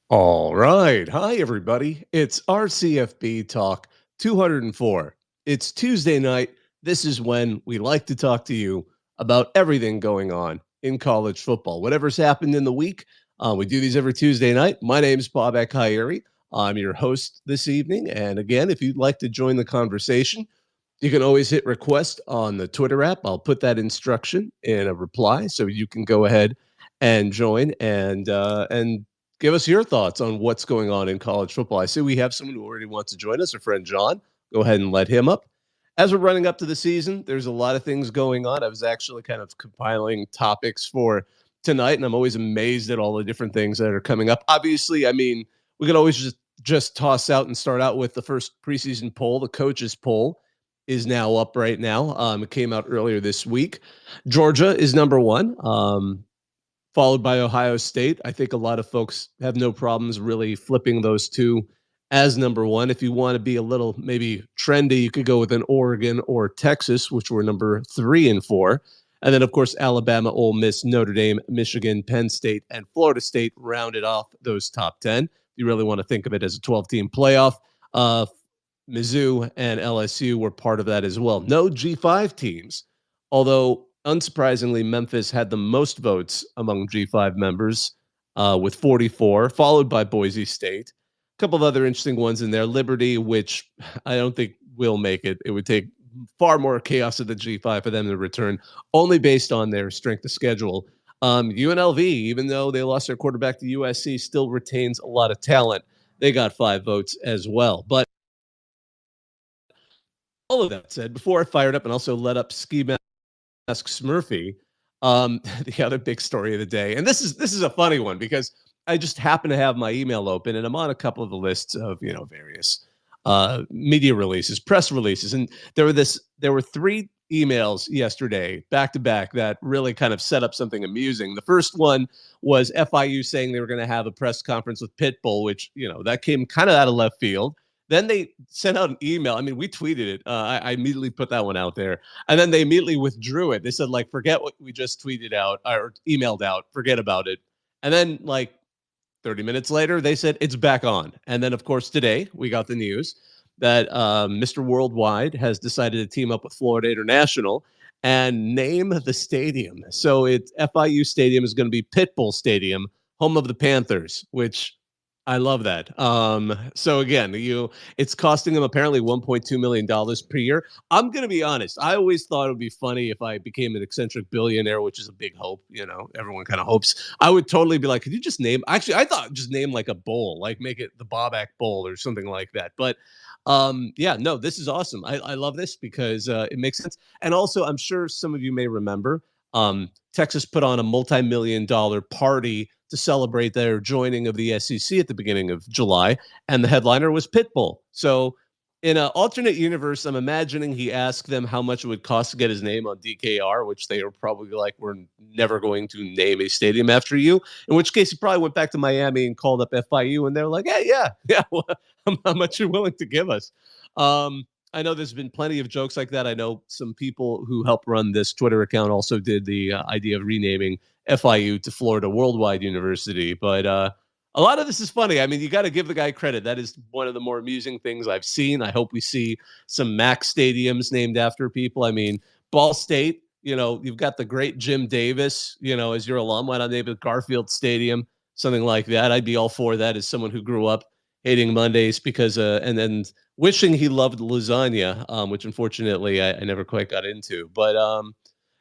All right. Hi, everybody. It's our CFB Talk 204. It's Tuesday night. This is when we like to talk to you about everything going on in college football. Whatever's happened in the week, we do these every Tuesday night. My name's Bobak Ha'Eri. I'm your host this evening. And again, if you'd like to join the conversation, you can always hit request on the Twitter app. I'll put that instruction in a reply so you can go ahead and join and give us your thoughts on what's going on in college football. I see we have someone who already wants to join us, our friend John. Go ahead and let him up. As we're running up to the season, there's a lot of things going on. I was actually kind of compiling topics for tonight, and I'm always amazed at all the different things that are coming up. Obviously, I mean, we could always just toss out and start out with the first preseason poll, the coaches poll is now up right now. It came out earlier this week. Georgia is number one, followed by Ohio State. I think a lot of folks have no problems really flipping those two as number one. If you want to be a little maybe trendy, you could go with an Oregon or Texas, which were number 3 and 4. And then, of course, Alabama, Ole Miss, Notre Dame, Michigan, Penn State, and Florida State rounded off those top 10. You really want to think of it as a 12-team playoff. Mizzou and LSU were part of that as well. No G5 teams, although unsurprisingly, Memphis had the most votes among G5 members with 44, followed by Boise State. A couple of other interesting ones in there. Liberty, which I don't think will make it. It would take far more chaos of the G5 for them to return, only based on their strength of schedule. UNLV, even though they lost their quarterback to USC, still retains a lot of talent. They got 5 votes as well. But all of that said, before I fired up and also let up Ski Mask Smurfy, the other big story of the day, and this is a funny one because I just happen to have my email open and I'm on a couple of the lists of various media releases, press releases, and there were 3 emails yesterday back to back that really kind of set up something amusing. The first one was FIU saying they were going to have a press conference with Pitbull, which that came kind of out of left field. Then they sent out an email. I mean, we tweeted it. I immediately put that one out there. And then they immediately withdrew it. They said, like, forget what we just tweeted out or emailed out. Forget about it. And then, like, 30 minutes later, they said it's back on. And then, of course, today we got the news that Mr. Worldwide has decided to team up with Florida International and name the stadium. So it's FIU Stadium is going to be Pitbull Stadium, home of the Panthers, which I love that. So again, it's costing them apparently $1.2 million per year. I'm gonna be honest. I always thought it would be funny if I became an eccentric billionaire, which is a big hope. Everyone kind of hopes. I would totally be like, could you just name? Actually, I thought just name like a bowl, like make it the Bobak Bowl or something like that. But yeah, no, this is awesome. I love this because it makes sense. And also, I'm sure some of you may remember Texas put on a multi-million-dollar party to celebrate their joining of the SEC at the beginning of July, and the headliner was Pitbull. So in an alternate universe, I'm imagining he asked them how much it would cost to get his name on DKR, which they were probably like, we're never going to name a stadium after you, in which case he probably went back to Miami and called up FIU, and they're like, hey, yeah, well, how much you're willing to give us. I know there's been plenty of jokes like that. I know some people who help run this Twitter account also did the idea of renaming FIU to Florida Worldwide University. But a lot of this is funny. I mean, you got to give the guy credit. That is one of the more amusing things I've seen. I hope we see some MAC stadiums named after people. I mean, Ball State, you've got the great Jim Davis, as your alum. Why not name it Garfield Stadium, something like that? I'd be all for that as someone who grew up hating Mondays because, and then wishing he loved lasagna, which unfortunately I never quite got into. But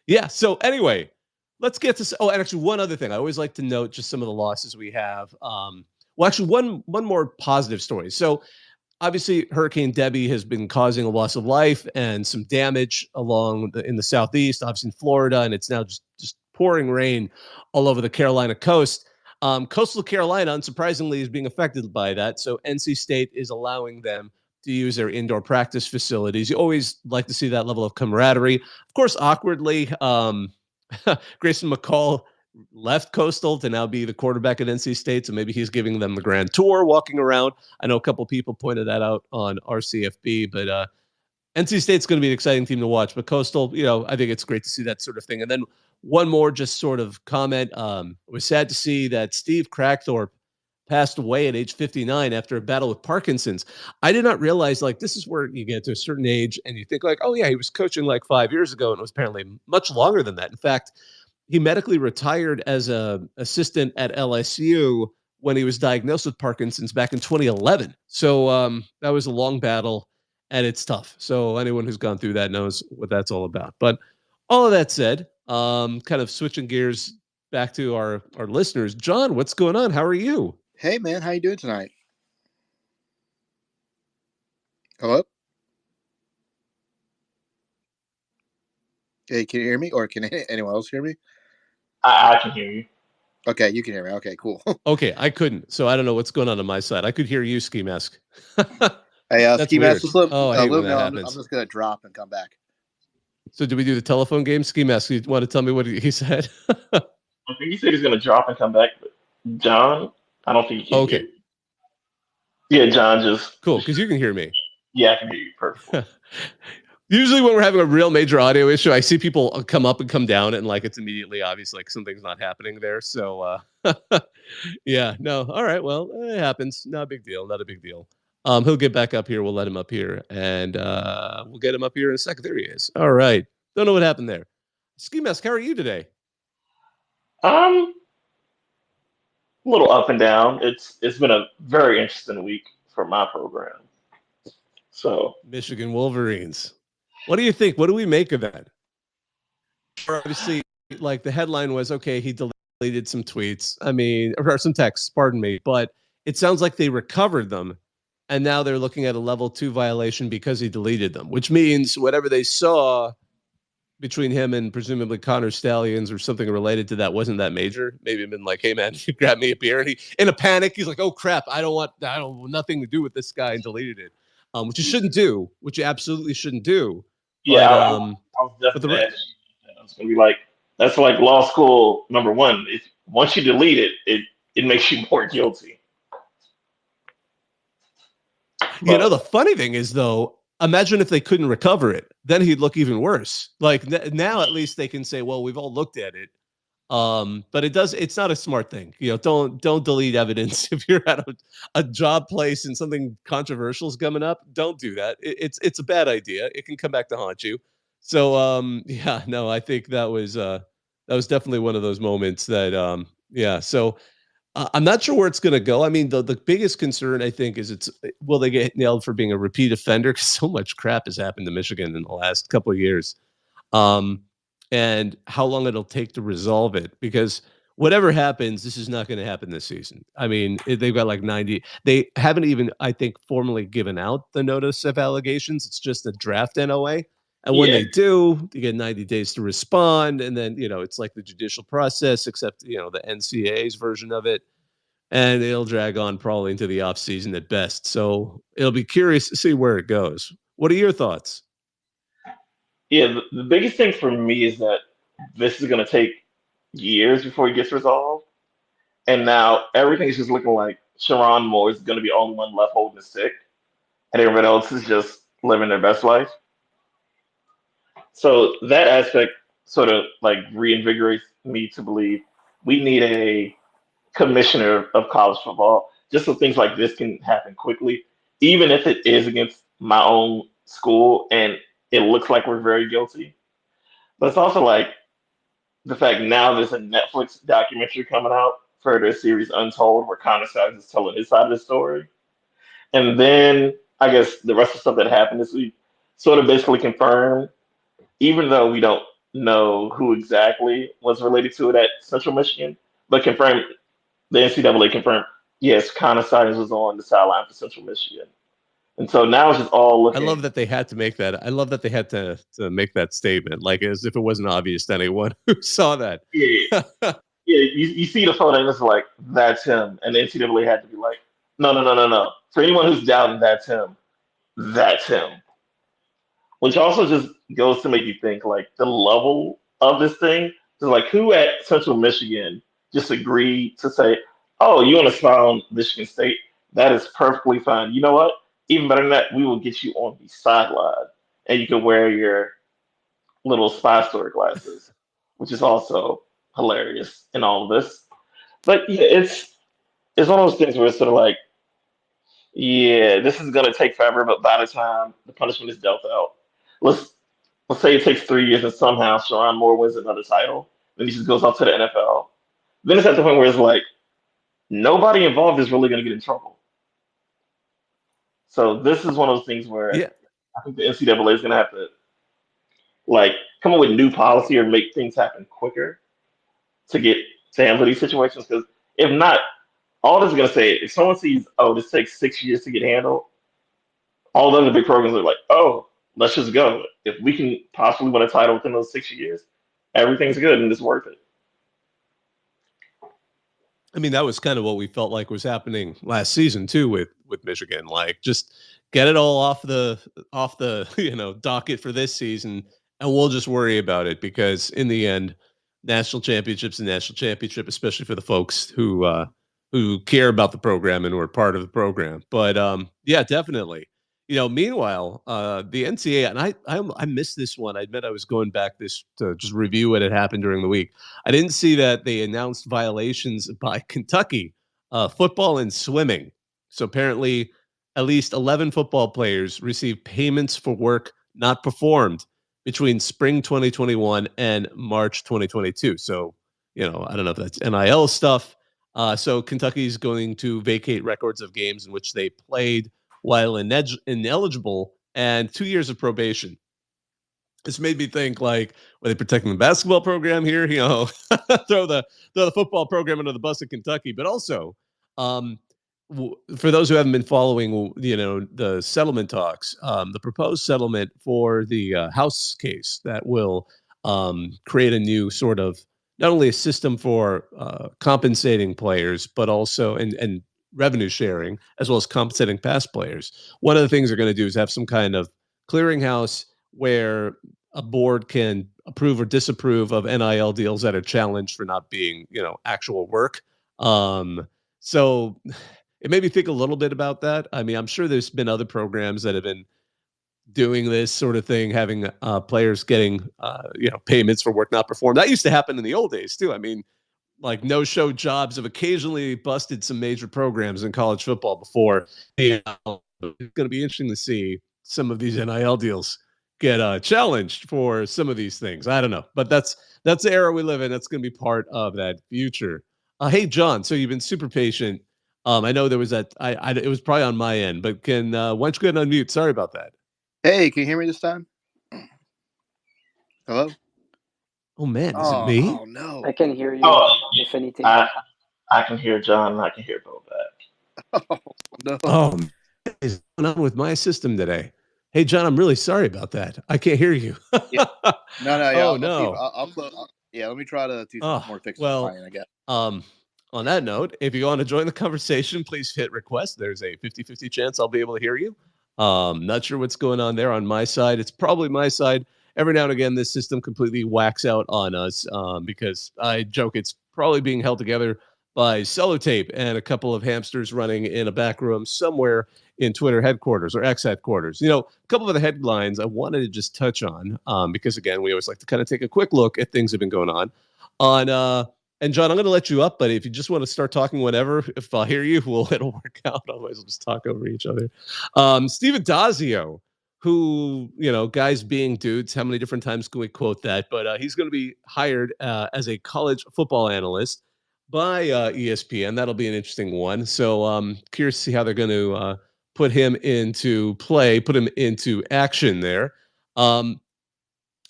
yeah, so anyway, let's get to. Oh, and actually, one other thing. I always like to note just some of the losses we have. Well, actually, one more positive story. So obviously, Hurricane Debbie has been causing a loss of life and some damage in the southeast, obviously in Florida, and it's now just pouring rain all over the Carolina coast. Coastal Carolina, unsurprisingly, is being affected by that. So NC State is allowing them to use their indoor practice facilities. You always like to see that level of camaraderie. Of course, awkwardly, Grayson McCall left Coastal to now be the quarterback at NC State, so maybe he's giving them the grand tour, walking around. I know a couple people pointed that out on RCFB, but NC State's going to be an exciting team to watch. But Coastal, I think it's great to see that sort of thing. And then one more just sort of comment. It was sad to see that Steve Crackthorpe passed away at age 59 after a battle with Parkinson's. I did not realize, like, this is where you get to a certain age and you think, like, oh, yeah, he was coaching like 5 years ago. And it was apparently much longer than that. In fact, he medically retired as a assistant at LSU when he was diagnosed with Parkinson's back in 2011. So that was a long battle, and it's tough. So anyone who's gone through that knows what that's all about. But all of that said, kind of switching gears back to our listeners. John, what's going on? How are you? Hey, man, how you doing tonight? Hello? Hey, can you hear me? Or can anyone else hear me? I can hear you. Okay, you can hear me. Okay, cool. Okay, I couldn't, so I don't know what's going on my side. I could hear you, Ski Mask. Hey, That's Ski weird. Mask, just let Oh, I hate when that know I'm happens. just going to drop and come back. So, do we do the telephone game? Ski Mask, you want to tell me what he said? I think he said he's going to drop and come back, but John, I don't think he can hear Okay, you. Yeah, John, just cool, because you can hear me. yeah, I can hear you perfectly. Usually when we're having a real major audio issue, I see people come up and come down, and like it's immediately obvious like something's not happening there. So yeah, no, all right, well, it happens. Not a big deal. Not a big deal. He'll get back up here. We'll let him up here, and we'll get him up here in a second. There he is. All right. Don't know what happened there. Ski Mask, how are you today? A little up and down. It's been a very interesting week for my program. So Michigan Wolverines. What do you think? What do we make of that? Obviously, like the headline was, okay, he deleted some tweets. I mean, or some texts, pardon me, but it sounds like they recovered them. And now they're looking at a level 2 violation because he deleted them, which means whatever they saw between him and presumably Connor Stallions or something related to that wasn't that major. Maybe been like, hey man, you grab me a beer. And he, in a panic, he's like, oh crap, I don't want nothing to do with this guy, and deleted it. Which you shouldn't do, which you absolutely shouldn't do. yeah, But I was but the definitely I was going to be like, that's like law school number one. If once you delete it, it makes you more guilty. But the funny thing is, though, imagine if they couldn't recover it, then he'd look even worse. Like now, at least they can say, well, we've all looked at it. But it's not a smart thing. Don't delete evidence if you're at a job place and something controversial is coming up. Don't do that. It's a bad idea. It can come back to haunt you. So yeah, no, I think that was definitely one of those moments that yeah. So I'm not sure where it's going to go. I mean, the biggest concern I think is will they get nailed for being a repeat offender? Because so much crap has happened to Michigan in the last couple of years, um, and how long it'll take to resolve it. Because whatever happens, this is not going to happen this season. I mean, they've got like 90. They haven't even, I think, formally given out the notice of allegations. It's just a draft NOA. And when yeah, they do, they get 90 days to respond. And then, it's like the judicial process, except, the NCAA's version of it. And it'll drag on probably into the off season at best. So it'll be curious to see where it goes. What are your thoughts? yeah. The biggest thing for me is that this is going to take years before it gets resolved. And now everything's just looking like Sharon Moore is going to be the only one left holding the stick, and everyone else is just living their best life. So that aspect sort of like reinvigorates me to believe we need a commissioner of college football just so things like this can happen quickly, even if it is against my own school and it looks like we're very guilty. But it's also like the fact now there's a Netflix documentary coming out for their series Untold, where Connor Size is telling his side of the story. And then I guess the rest of the stuff that happened this week sort of basically confirmed, even though we don't know who exactly was related to it at Central Michigan, but confirmed the NCAA confirmed, yes, Connor Size was on the sideline for Central Michigan. And so now it's just all I love looking. that they had to make that. I love that they had to make that statement, like as if it wasn't obvious to anyone who saw that. Yeah, yeah, you see the photo and it's like, that's him. And the NCAA had to be like, no, no, no, no, no. For anyone who's doubting that's him, that's him. Which also just goes to make you think like the level of this thing. So like who at Central Michigan just agreed to say, oh, you want to spy on Michigan State? That is perfectly fine. You know what? Even better than that, we will get you on the sideline and you can wear your little spy story glasses, which is also hilarious in all of this. But yeah, it's one of those things where it's sort of like, yeah, this is gonna take forever, but by the time the punishment is dealt out, let's let's say it takes 3 years and somehow Sharon Moore wins another title, then he just goes off to the NFL. Then it's at the point where it's like nobody involved is really gonna get in trouble. So this is one of those things where Yeah. I think the NCAA is gonna have to like come up with new policy or make things happen quicker to get to handle these situations. Because if not, all this is gonna say if someone sees, oh, this takes 6 years to get handled, all the other big programs are like, oh, let's just go. If we can possibly win a title within those 6 years, everything's good and it's worth it. I mean, that was kind of what we felt like was happening last season too with Michigan. Like, just get it all off the docket for this season, and we'll just worry about it because in the end, national championship's a national championship, especially for the folks who care about the program and who are part of the program. But yeah, definitely. Meanwhile, the NCAA, and I missed this one. I admit I was going back this to just review what had happened during the week. I didn't see that they announced violations by Kentucky, football and swimming. So apparently, at least 11 football players received payments for work not performed between spring 2021 and March 2022. So, I don't know if that's NIL stuff. So Kentucky's going to vacate records of games in which they played while ineligible and 2 years of probation. This made me think, like, were they protecting the basketball program here? Throw the football program under the bus at Kentucky, but also, for those who haven't been following, the settlement talks, the proposed settlement for the House case that will create a new sort of not only a system for compensating players, but also and revenue sharing as well as compensating past players. One of the things they're going to do is have some kind of clearinghouse where a board can approve or disapprove of NIL deals that are challenged for not being, actual work. So it made me think a little bit about that. I mean, I'm sure there's been other programs that have been doing this sort of thing, having players getting, payments for work not performed. That used to happen in the old days too. I mean, like no-show jobs have occasionally busted some major programs in college football before. It's going to be interesting to see some of these NIL deals get challenged for some of these things. I don't know, but that's the era we live in. That's going to be part of that future. Hey, John, so you've been super patient. I know there was that. It was probably on my end, but why don't you go ahead and unmute? Sorry about that. Hey, can you hear me this time? Hello? Oh man, is it me? Oh no. I can hear you. If anything. I can hear John and I can hear Bobak. Oh no. Oh, what is going on with my system today? Hey, John, I'm really sorry about that. I can't hear you. Yeah. No. Yeah, Oh, no. Yeah, let me try to do some more fixes. Well, I guess. On that note, if you want to join the conversation, please hit request. There's a 50-50 chance I'll be able to hear you. Not sure what's going on there on my side. It's probably my side. Every now and again, this system completely whacks out on us because I joke it's probably being held together by sellotape and a couple of hamsters running in a back room somewhere in Twitter headquarters or X headquarters. A couple of the headlines I wanted to just touch on because, again, we always like to kind of take a quick look at things that have been going on. And John, I'm going to let you up, but if you just want to start talking whenever, if I hear you, it'll work out. Otherwise, we'll just talk over each other. Steve Addazio, who, guys being dudes, how many different times can we quote that? But he's going to be hired as a college football analyst by ESPN. That'll be an interesting one. So curious to see how they're going to put him into play, put him into action there. Another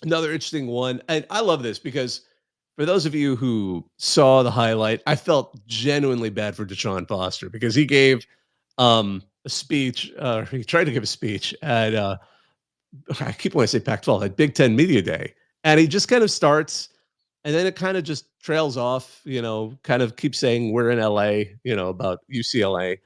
interesting one. And I love this because for those of you who saw the highlight, I felt genuinely bad for Deshaun Foster because he gave a speech. He tried to give a speech at I keep wanting to say Pac-12 at Big Ten Media Day, and he just kind of starts, and then it kind of just trails off. Kind of keeps saying we're in LA. About UCLA.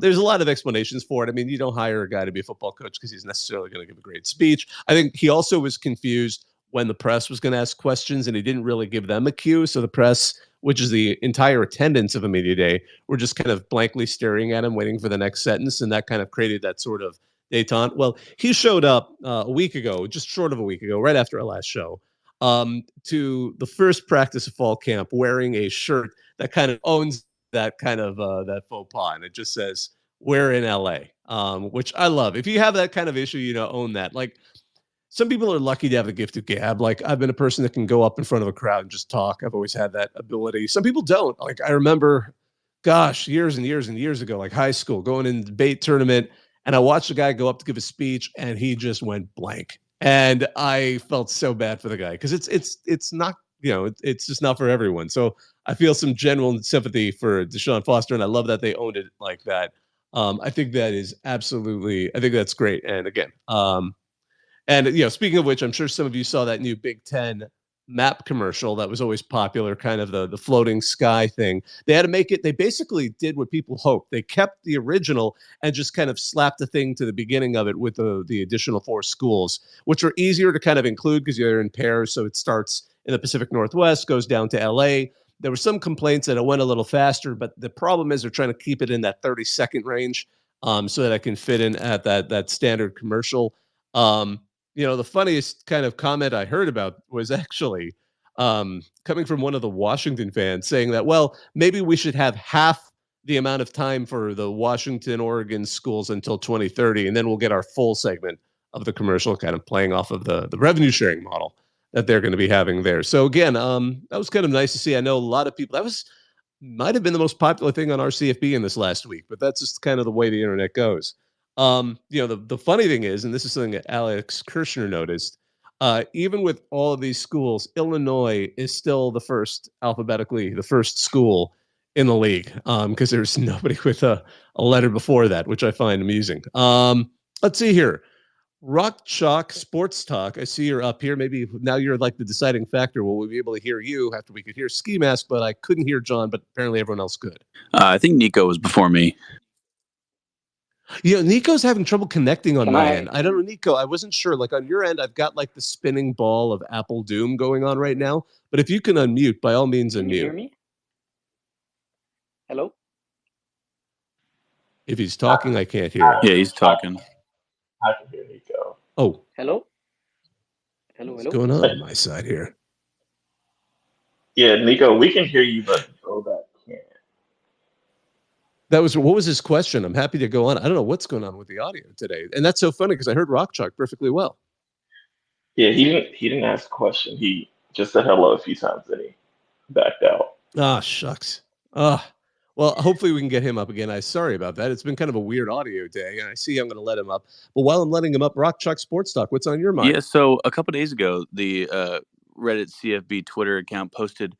There's a lot of explanations for it. I mean, you don't hire a guy to be a football coach because he's necessarily going to give a great speech. I think he also was confused when the press was going to ask questions and he didn't really give them a cue. So the press, which is the entire attendance of a media day, were just kind of blankly staring at him, waiting for the next sentence. And that kind of created that sort of detente. Well, he showed up a week ago, just short of a week ago, right after our last show, to the first practice of fall camp wearing a shirt that kind of owns that kind of that faux pas, and it just says we're in LA, which I love. If you have that kind of issue, own that. Like some people are lucky to have the gift of gab. Like I've been a person that can go up in front of a crowd and just talk. I've always had that ability. Some people don't. Like I remember, gosh, years and years and years ago, like high school, going in the debate tournament, and I watched a guy go up to give a speech, and he just went blank, and I felt so bad for the guy because it's not it's just not for everyone. So I feel some genuine sympathy for Deshaun Foster, and I love that they owned it like that. I think that is absolutely. I think that's great. And again, and speaking of which, I'm sure some of you saw that new Big Ten map commercial that was always popular, kind of the floating sky thing. They had to make it. They basically did what people hoped. They kept the original and just kind of slapped the thing to the beginning of it with the additional 4 schools, which are easier to kind of include because they're in pairs. So it starts in the Pacific Northwest, goes down to LA. There were some complaints that it went a little faster, but the problem is they're trying to keep it in that 30-second range, so that I can fit in at that standard commercial. The funniest kind of comment I heard about was actually coming from one of the Washington fans saying that, well, maybe we should have half the amount of time for the Washington, Oregon schools until 2030, and then we'll get our full segment of the commercial, kind of playing off of the revenue sharing model that they're going to be having there. So again, that was kind of nice to see. I know a lot of people, might have been the most popular thing on our CFB in this last week, but that's just kind of the way the internet goes. The funny thing is, and this is something that Alex Kirshner noticed, even with all of these schools, Illinois is still alphabetically the first school in the league, because there's nobody with a letter before that, which I find amusing. Let's see here. Rock Chalk Sports Talk. I see you're up here. Maybe now you're like the deciding factor. Will we be able to hear you after we could hear Ski Mask, but I couldn't hear John, but apparently everyone else could. I think Nico was before me. Nico's having trouble connecting on my end. I don't know, Nico. I wasn't sure. Like on your end, I've got like the spinning ball of Apple Doom going on right now. But if you can unmute, by all means, unmute. Can you hear me? Hello? If he's talking, I can't hear him. Yeah, he's talking. I can hear Nico. Oh. Hello? Hello? What's going on my side here? Yeah, Nico, we can hear you, but Bobak can't. What was his question? I'm happy to go on. I don't know what's going on with the audio today. And that's so funny because I heard Rock Chalk perfectly well. Yeah, he didn't ask a question. He just said hello a few times and he backed out. Ah, shucks. Well, hopefully we can get him up again. I'm sorry about that. It's been kind of a weird audio day, and I see I'm going to let him up. But while I'm letting him up, Rock Chalk Sports Talk, what's on your mind? Yeah, so a couple days ago, the Reddit CFB Twitter account posted,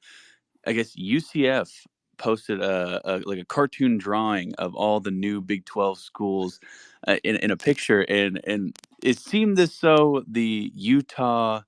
I guess UCF posted a cartoon drawing of all the new Big 12 schools in a picture, and it seemed as though the Utah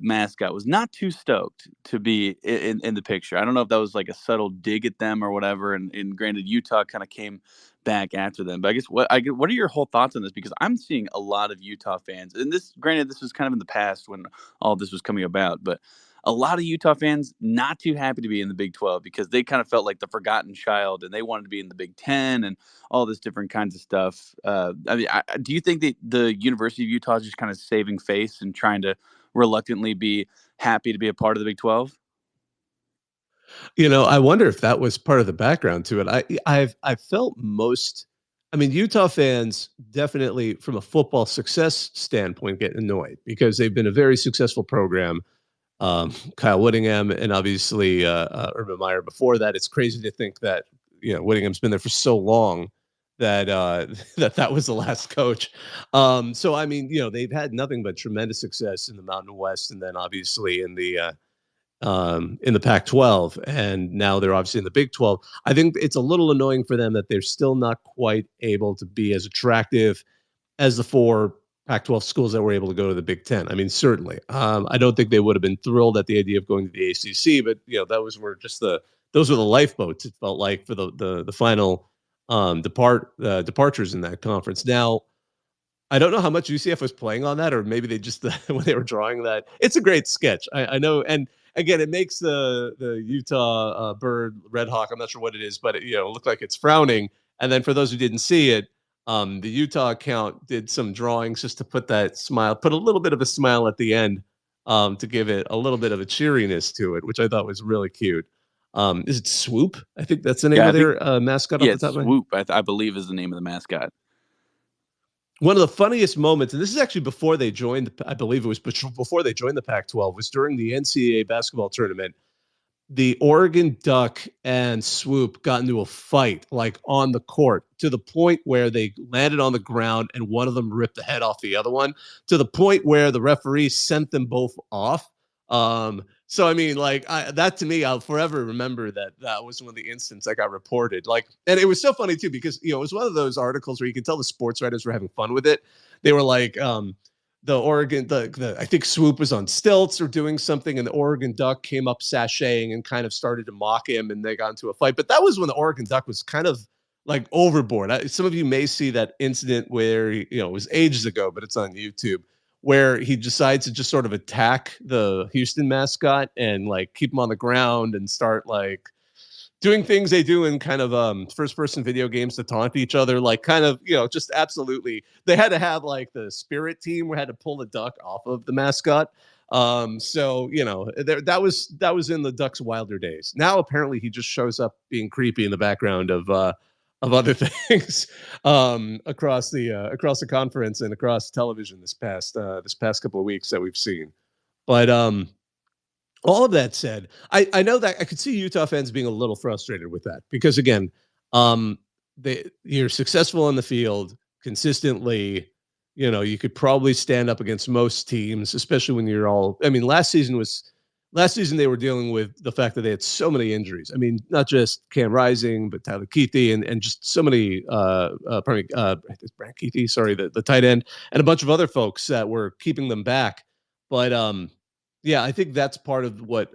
mascot was not too stoked to be in the picture. I don't know if that was like a subtle dig at them or whatever. And granted, Utah kind of came back after them. But I guess what are your whole thoughts on this? Because I'm seeing a lot of Utah fans, and this was kind of in the past when all this was coming about, but a lot of Utah fans not too happy to be in the Big 12 because they kind of felt like the forgotten child, and they wanted to be in the Big 10 and all this different kinds of stuff. Do you think that the University of Utah is just kind of saving face and trying to reluctantly be happy to be a part of the Big 12? I wonder if that was part of the background to it. I've felt Utah fans definitely from a football success standpoint get annoyed because they've been a very successful program. Kyle Whittingham and obviously Urban Meyer before that. It's crazy to think that Whittingham's been there for so long that that was the last coach. They've had nothing but tremendous success in the Mountain West, and then obviously in the Pac-12, and now they're obviously in the Big 12. I think it's a little annoying for them that they're still not quite able to be as attractive as the 4 Pac-12 schools that were able to go to the Big 10. I mean, certainly. I don't think they would have been thrilled at the idea of going to the ACC, but those were the lifeboats. It felt like for the final departures in that conference. Now, I don't know how much UCF was playing on that, or maybe they just when they were drawing that. It's a great sketch. I know, and again, it makes the Utah bird Red Hawk. I'm not sure what it is, but it look like it's frowning. And then for those who didn't see it, the Utah account did some drawings just to put that smile, put a little bit of a smile at the end, to give it a little bit of a cheeriness to it, which I thought was really cute. Is it Swoop? I think that's the name of their mascot off the top of my head. Swoop, I believe, is the name of the mascot. One of the funniest moments, and this is actually before they joined, I believe it was before they joined the Pac-12, was during the NCAA basketball tournament. The Oregon Duck and Swoop got into a fight, like on the court, to the point where they landed on the ground and one of them ripped the head off the other one, to the point where the referee sent them both off. So, I mean, like that to me, I'll forever remember that was one of the instances that got reported. Like, and it was so funny too, because, it was one of those articles where you could tell the sports writers were having fun with it. They were like, the Oregon, I think Swoop was on stilts or doing something, and the Oregon Duck came up sashaying and kind of started to mock him, and they got into a fight. But that was when the Oregon Duck was kind of like overboard. Some of you may see that incident where it was ages ago, but it's on YouTube, where he decides to just sort of attack the Houston mascot and like keep him on the ground and start like doing things they do in kind of first-person video games to taunt each other, like kind of, just absolutely. They had to have like the spirit team who had to pull the duck off of the mascot. So that was in the Ducks' wilder days. Now apparently he just shows up being creepy in the background of other things across the conference and across television this past couple of weeks that we've seen. But all of that said, I know that I could see Utah fans being a little frustrated with that because, again, you're successful on the field consistently. You could probably stand up against most teams, especially when you're all. I mean, last season they were dealing with the fact that they had so many injuries. I mean, not just Cam Rising, but Tyler Keithy and just so many. Brant Keithy, sorry, the tight end, and a bunch of other folks that were keeping them back, but. Yeah, I think that's part of what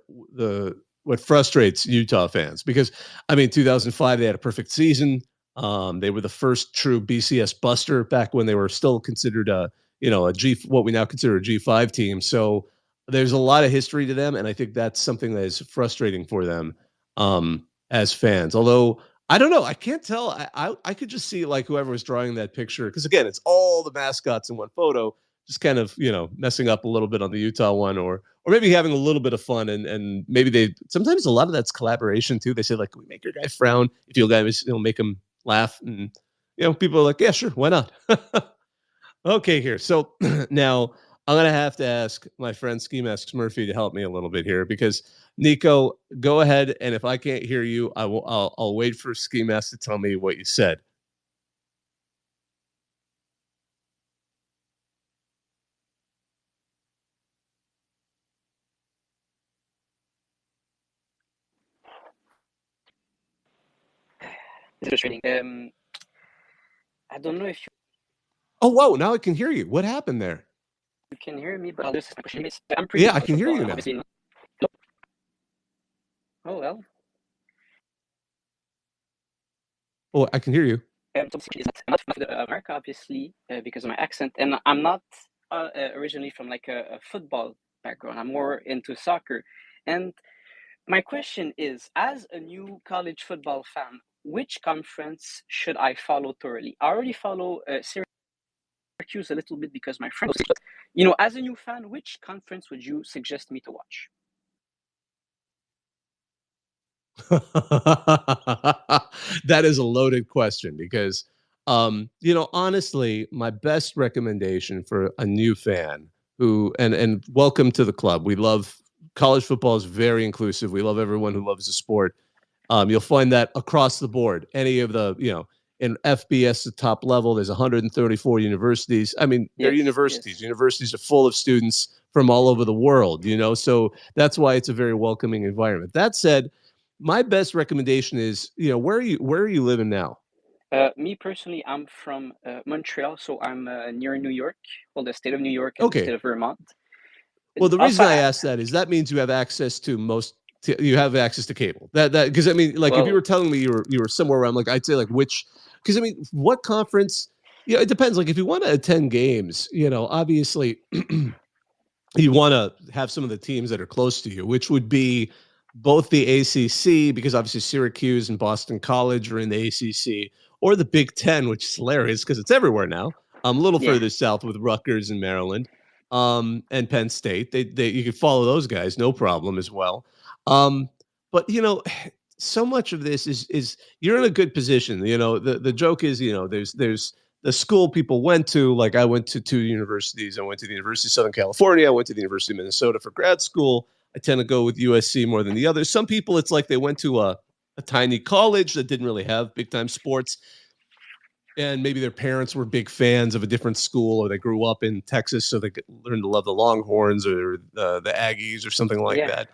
frustrates Utah fans because, I mean, 2005 they had a perfect season. They were the first true BCS buster back when they were still considered what we now consider a G5 team. So there's a lot of history to them, and I think that's something that is frustrating for them as fans. Although I don't know, I can't tell. I could just see like whoever was drawing that picture because again, it's all the mascots in one photo. Just kind of, messing up a little bit on the Utah one or maybe having a little bit of fun. And maybe sometimes a lot of that's collaboration too. They say like, can we make your guy frown if you'll guys, make him laugh? And, people are like, yeah, sure. Why not? Okay, here. So now I'm going to have to ask my friend Ski Masks Murphy to help me a little bit here because Nico, go ahead. And if I can't hear you, I'll wait for Ski Mask to tell me what you said. Frustrating. I don't know if you. Oh, whoa! Now I can hear you. What happened there? You can hear me, but I'm pretty. Yeah, I can hear you now. Oh well. Oh, I can hear you. I'm not from America, obviously, because of my accent, and I'm not originally from like a football background. I'm more into soccer, and my question is, as a new college football fan, which conference should I follow thoroughly? I already follow Syracuse a little bit because my friends, but as a new fan, which conference would you suggest me to watch? That is a loaded question because, honestly, my best recommendation for a new fan who, and welcome to the club. We love college football is very inclusive. We love everyone who loves the sport. You'll find that across the board. Any of the, in FBS at top level, there's 134 universities. I mean, they're universities. Yes. Universities are full of students from all over the world, so that's why it's a very welcoming environment. That said, my best recommendation is, where are you living now? Me personally, I'm from Montreal, so I'm near New York, the state of New York and the state of Vermont. Well, the reason I ask that is that means you have access to you have access to cable. That because I mean, like if you were telling me you were somewhere around, like I'd say like which, because I mean, what conference? It depends. Like if you want to attend games, obviously you want to have some of the teams that are close to you, which would be both the ACC, because obviously Syracuse and Boston College are in the ACC, or the Big Ten, which is hilarious because it's everywhere now. A little further south with Rutgers and Maryland. And Penn State, you could follow those guys, no problem as well. but so much of this is you're in a good position. The joke is, there's the school people went to. Like, I went to 2 universities. I went to the University of Southern California. I went to the University of Minnesota for grad school. I tend to go with USC more than the others. Some people, it's like they went to a tiny college that didn't really have big time sports, and maybe their parents were big fans of a different school, or they grew up in Texas, so they could learn to love the Longhorns or the Aggies or something like that.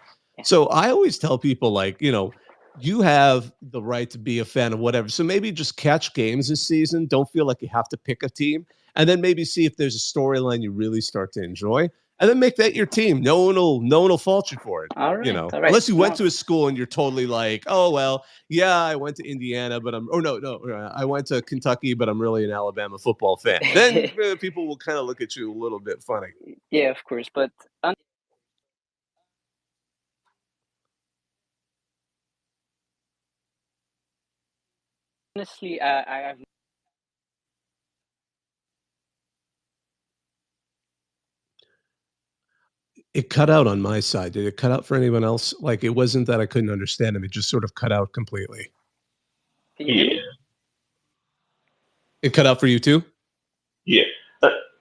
So I always tell people, like, you have the right to be a fan of whatever. So maybe just catch games this season. Don't feel like you have to pick a team, and then maybe see if there's a storyline you really start to enjoy, and then make that your team. No one will fault you for it. All right, all right. Unless you went to a school and you're totally like, oh well, yeah, I went to Indiana, but I went to Kentucky, but I'm really an Alabama football fan. Then people will kind of look at you a little bit funny. Yeah, of course, but honestly, I've It cut out on my side. Did it cut out for anyone else? Like, it wasn't that I couldn't understand him. It just sort of cut out completely. Can you hear me? It cut out for you too? Yeah.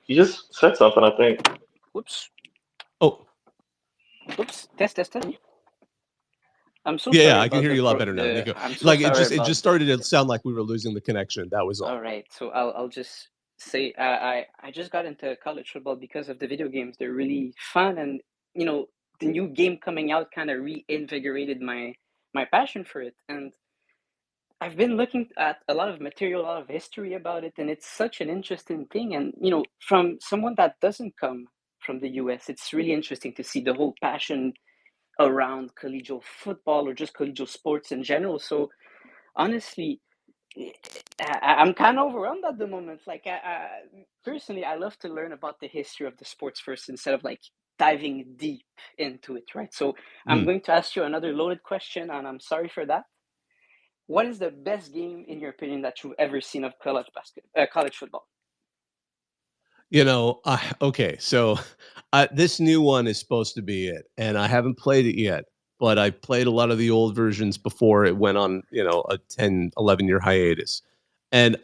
You just said something, I think. Whoops. Oh. Oops. Test. I'm so Yeah, sorry I can hear you a lot better now. Nico. Like, it just started to sound like we were losing the connection. That was all. All right. So I'll just say I just got into college football because of the video games. They're really fun, and the new game coming out kind of reinvigorated my passion for it. And I've been looking at a lot of material, a lot of history about it, and it's such an interesting thing. And from someone that doesn't come from the US, it's really interesting to see the whole passion around collegial football or just collegial sports in general. So honestly, I'm kind of overwhelmed at the moment. Like, personally, I love to learn about the history of the sports first instead of like diving deep into it, right? So I'm going to ask you another loaded question, and I'm sorry for that. What is the best game, in your opinion, that you've ever seen of college football? Okay, so this new one is supposed to be it, and I haven't played it yet, but I played a lot of the old versions before it went on, a 10, 11-year hiatus. And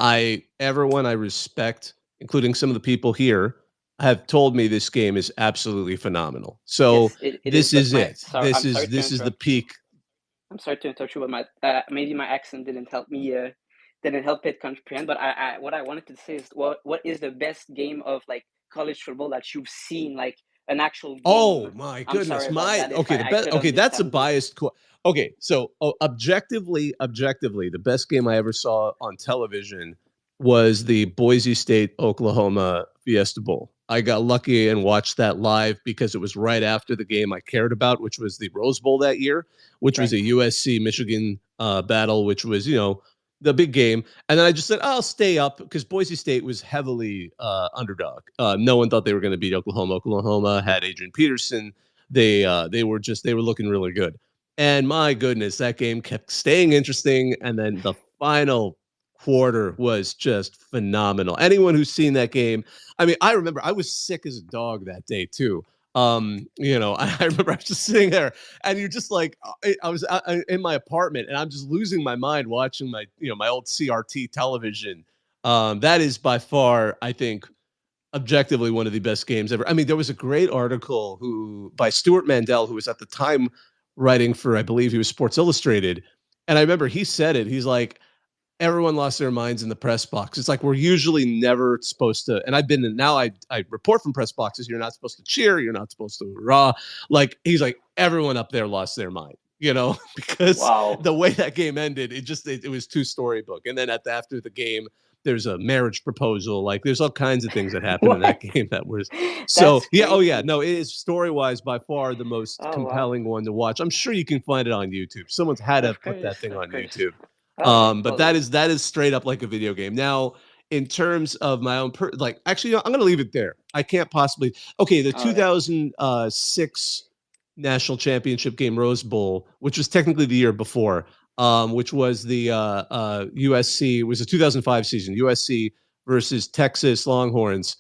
everyone I respect, including some of the people here, have told me this game is absolutely phenomenal. So Yes, it this is, is it. This is the peak. I'm sorry to interrupt you, but maybe my accent didn't help me didn't help it comprehend. But what I wanted to say is what is the best game of like college football that you've seen, like an actual game? Oh my goodness, that's a biased. Okay, so objectively, the best game I ever saw on television was the Boise State Oklahoma Fiesta Bowl. I got lucky and watched that live because it was right after the game I cared about, which was the Rose Bowl that year, which was a USC Michigan battle, which was, the big game. And then I just said, I'll stay up because Boise State was heavily underdog. No one thought they were going to beat Oklahoma. Oklahoma had Adrian Peterson. They were looking really good. And my goodness, that game kept staying interesting. And then the final quarter was just phenomenal. Anyone who's seen that game, I mean, I remember I was sick as a dog that day too. I remember I was just sitting there, and you're just like, I was in my apartment, and I'm just losing my mind watching my old CRT television. That is by far, I think, objectively one of the best games ever. I mean, there was a great article by Stuart Mandel, who was at the time writing for, I believe he was Sports Illustrated, and I remember he said it. He's like, everyone lost their minds in the press box. It's like, we're usually never supposed to, and now I report from press boxes. You're not supposed to cheer. You're not supposed to rah. Like, he's like, everyone up there lost their mind, because the way that game ended, it was too storybook. And then after the game, there's a marriage proposal. Like, there's all kinds of things that happened in that game that was so, yeah. Oh yeah. No, it is story-wise by far the most compelling one to watch. I'm sure you can find it on YouTube. Someone's had to put that thing on YouTube. But that is straight up like a video game. Now, in terms of my own, actually, I'm going to leave it there. I can't possibly. Okay, the 2006 national championship game, Rose Bowl, which was technically the year before, which was the USC, was the 2005 season, USC versus Texas Longhorns.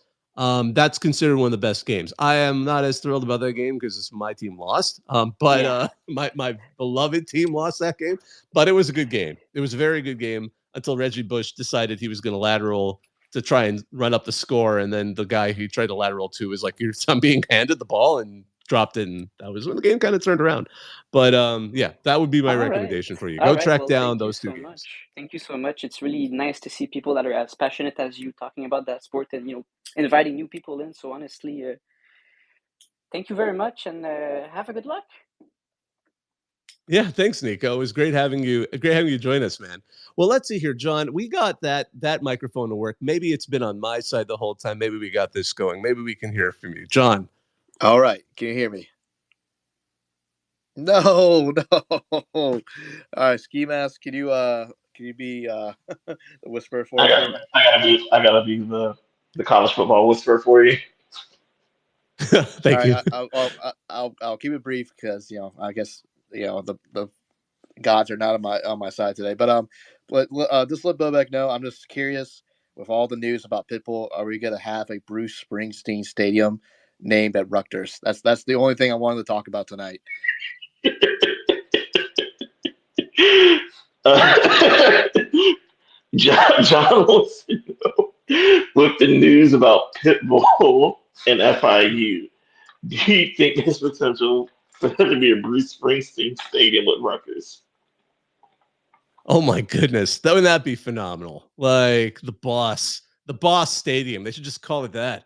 That's considered one of the best games. I am not as thrilled about that game because my team lost. My beloved team lost that game, but it was a good game. It was a very good game until Reggie Bush decided he was going to lateral to try and run up the score, and then the guy he tried to lateral to was like, "I'm being handed the ball," and dropped it, and that was when the game kind of turned around. But yeah, that would be my recommendation for you. Go track down those two games. Thank you so much. It's really nice to see people that are as passionate as you talking about that sport and inviting new people in. So honestly, thank you very much, and have a good luck. Yeah, thanks, Nico. It was great having you. Great having you join us, man. Well, let's see here, John. We got that microphone to work. Maybe it's been on my side the whole time. Maybe we got this going. Maybe we can hear from you, John. All right, can you hear me? No. All right, Ski Mask, can you be the whisperer for us? I gotta be the college football whisperer for you. Thank you. I'll keep it brief because I guess the gods are not on my side today. But just let Bobak know. I'm just curious, with all the news about Pitbull, are we gonna have a Bruce Springsteen Stadium named at Rutgers? That's the only thing I wanted to talk about tonight. John wants to know, with the news about Pitbull and FIU, do you think there's potential for there to be a Bruce Springsteen Stadium at Rutgers? Oh my goodness, wouldn't that be phenomenal? Like the Boss Stadium. They should just call it that.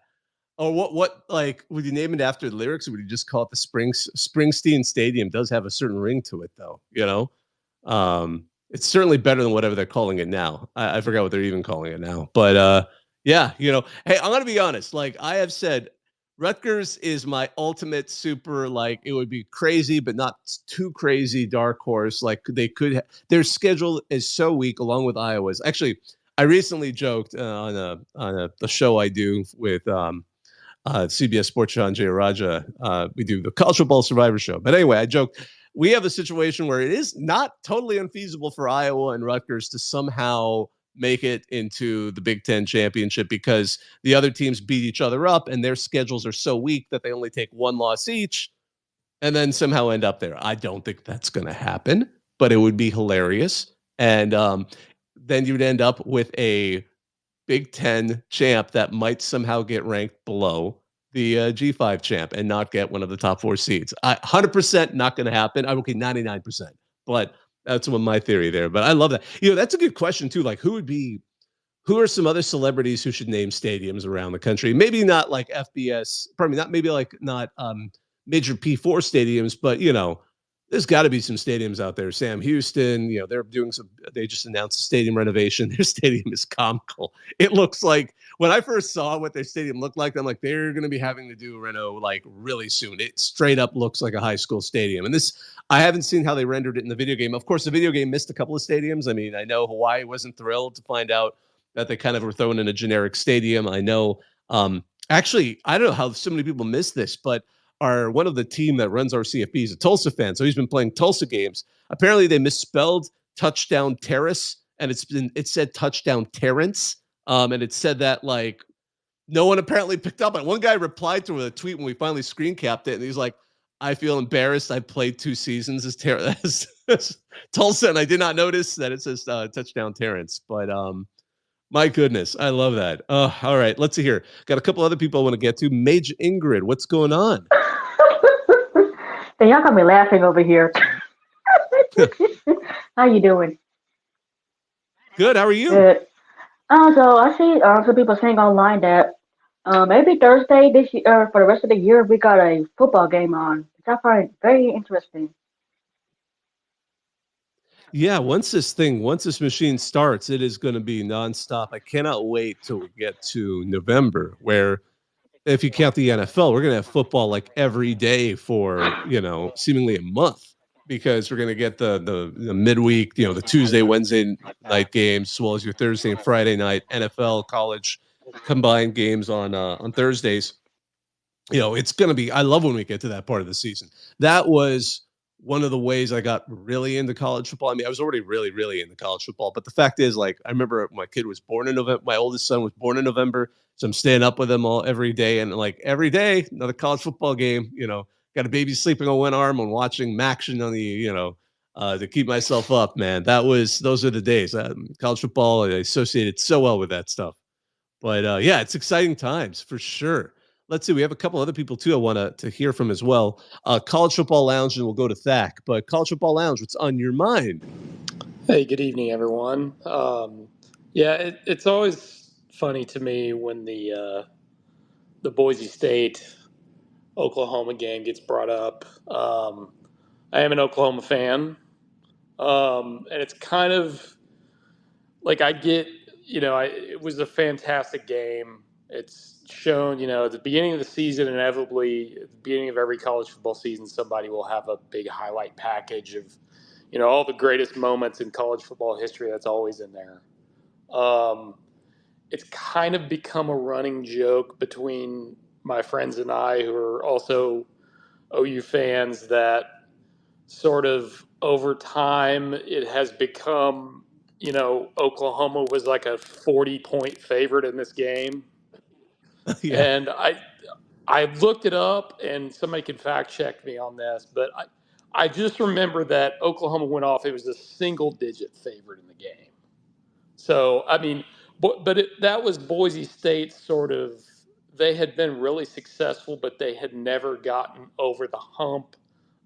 Or what like would you name it after the lyrics, or would you just call it the Springsteen Stadium? Does have a certain ring to it, though. It's certainly better than whatever they're calling it now. I forgot what they're even calling it now. But yeah, hey, I'm gonna be honest. Like I have said, Rutgers is my ultimate super. Like it would be crazy, but not too crazy. Dark horse. Like they could. Their schedule is so weak, along with Iowa's. Actually, I recently joked on the show I do with CBS Sports John J. Raja. We do the College Football Survivor Show. But anyway, I joked. We have a situation where it is not totally unfeasible for Iowa and Rutgers to somehow make it into the Big Ten championship because the other teams beat each other up and their schedules are so weak that they only take one loss each and then somehow end up there. I don't think that's going to happen, but it would be hilarious. And then you'd end up with a Big Ten champ that might somehow get ranked below the G5 champ and not get one of the top 4 seeds. 100% not going to happen. I'm okay, 99%. But that's my theory there. But I love that. That's a good question too. Like who are some other celebrities who should name stadiums around the country? Maybe not like FBS, probably not, maybe like not major P4 stadiums, but there's got to be some stadiums out there. Sam Houston, they just announced a stadium renovation. Their stadium is comical. It looks like, when I first saw what their stadium looked like, I'm like, they're going to be having to do reno like really soon. It straight up looks like a high school stadium. And I haven't seen how they rendered it in the video game. Of course, the video game missed a couple of stadiums. I mean, I know Hawaii wasn't thrilled to find out that they kind of were thrown in a generic stadium. I know, actually, I don't know how so many people missed this, but one of the team that runs our CFB is a Tulsa fan. So he's been playing Tulsa games. Apparently they misspelled touchdown terrace and it said touchdown Terrence. And it said that like no one apparently picked up on it. One guy replied to a tweet when we finally screen capped it. And he's like, I feel embarrassed. I played 2 seasons as Tulsa and I did not notice that it says touchdown Terrence. But my goodness, I love that. All right, let's see here. Got a couple other people I want to get to. Mage Ingrid, what's going on? Y'all got me laughing over here. How you doing? Good. How are you? Good. So I see some people saying online that maybe Thursday this year, for the rest of the year, we got a football game on, which I find very interesting. Yeah, once this machine starts, it is going to be nonstop. I cannot wait till we get to November, where if you count the NFL, we're going to have football like every day for, seemingly a month, because we're going to get the midweek, the Tuesday, Wednesday night games, as well as your Thursday and Friday night NFL college combined games on Thursdays. It's going to be, I love when we get to that part of the season. That was one of the ways I got really into college football. I mean, I was already really, really into college football, but the fact is, like, I remember my kid was born in November. My oldest son was born in November, so I'm staying up with him every day, and like every day, another college football game. Got a baby sleeping on one arm and watching action on to keep myself up. Man, those are the days. College football, I associated so well with that stuff. But yeah, it's exciting times for sure. Let's see. We have a couple other people too I want to hear from as well. College Football Lounge, and we'll go to Thack. But College Football Lounge, what's on your mind? Hey, good evening, everyone. It's always funny to me when the Boise State Oklahoma game gets brought up. I am an Oklahoma fan, and it's kind of like I get, it was a fantastic game. It's shown, at the beginning of the season, inevitably, at the beginning of every college football season, somebody will have a big highlight package of, all the greatest moments in college football history. That's always in there. It's kind of become a running joke between my friends and I, who are also OU fans, that sort of over time it has become, Oklahoma was like a 40-point favorite in this game. Yeah. And I looked it up, and somebody can fact check me on this, but I just remember that Oklahoma went off. It was a single-digit favorite in the game. So, I mean, that was Boise State sort of. They had been really successful, but they had never gotten over the hump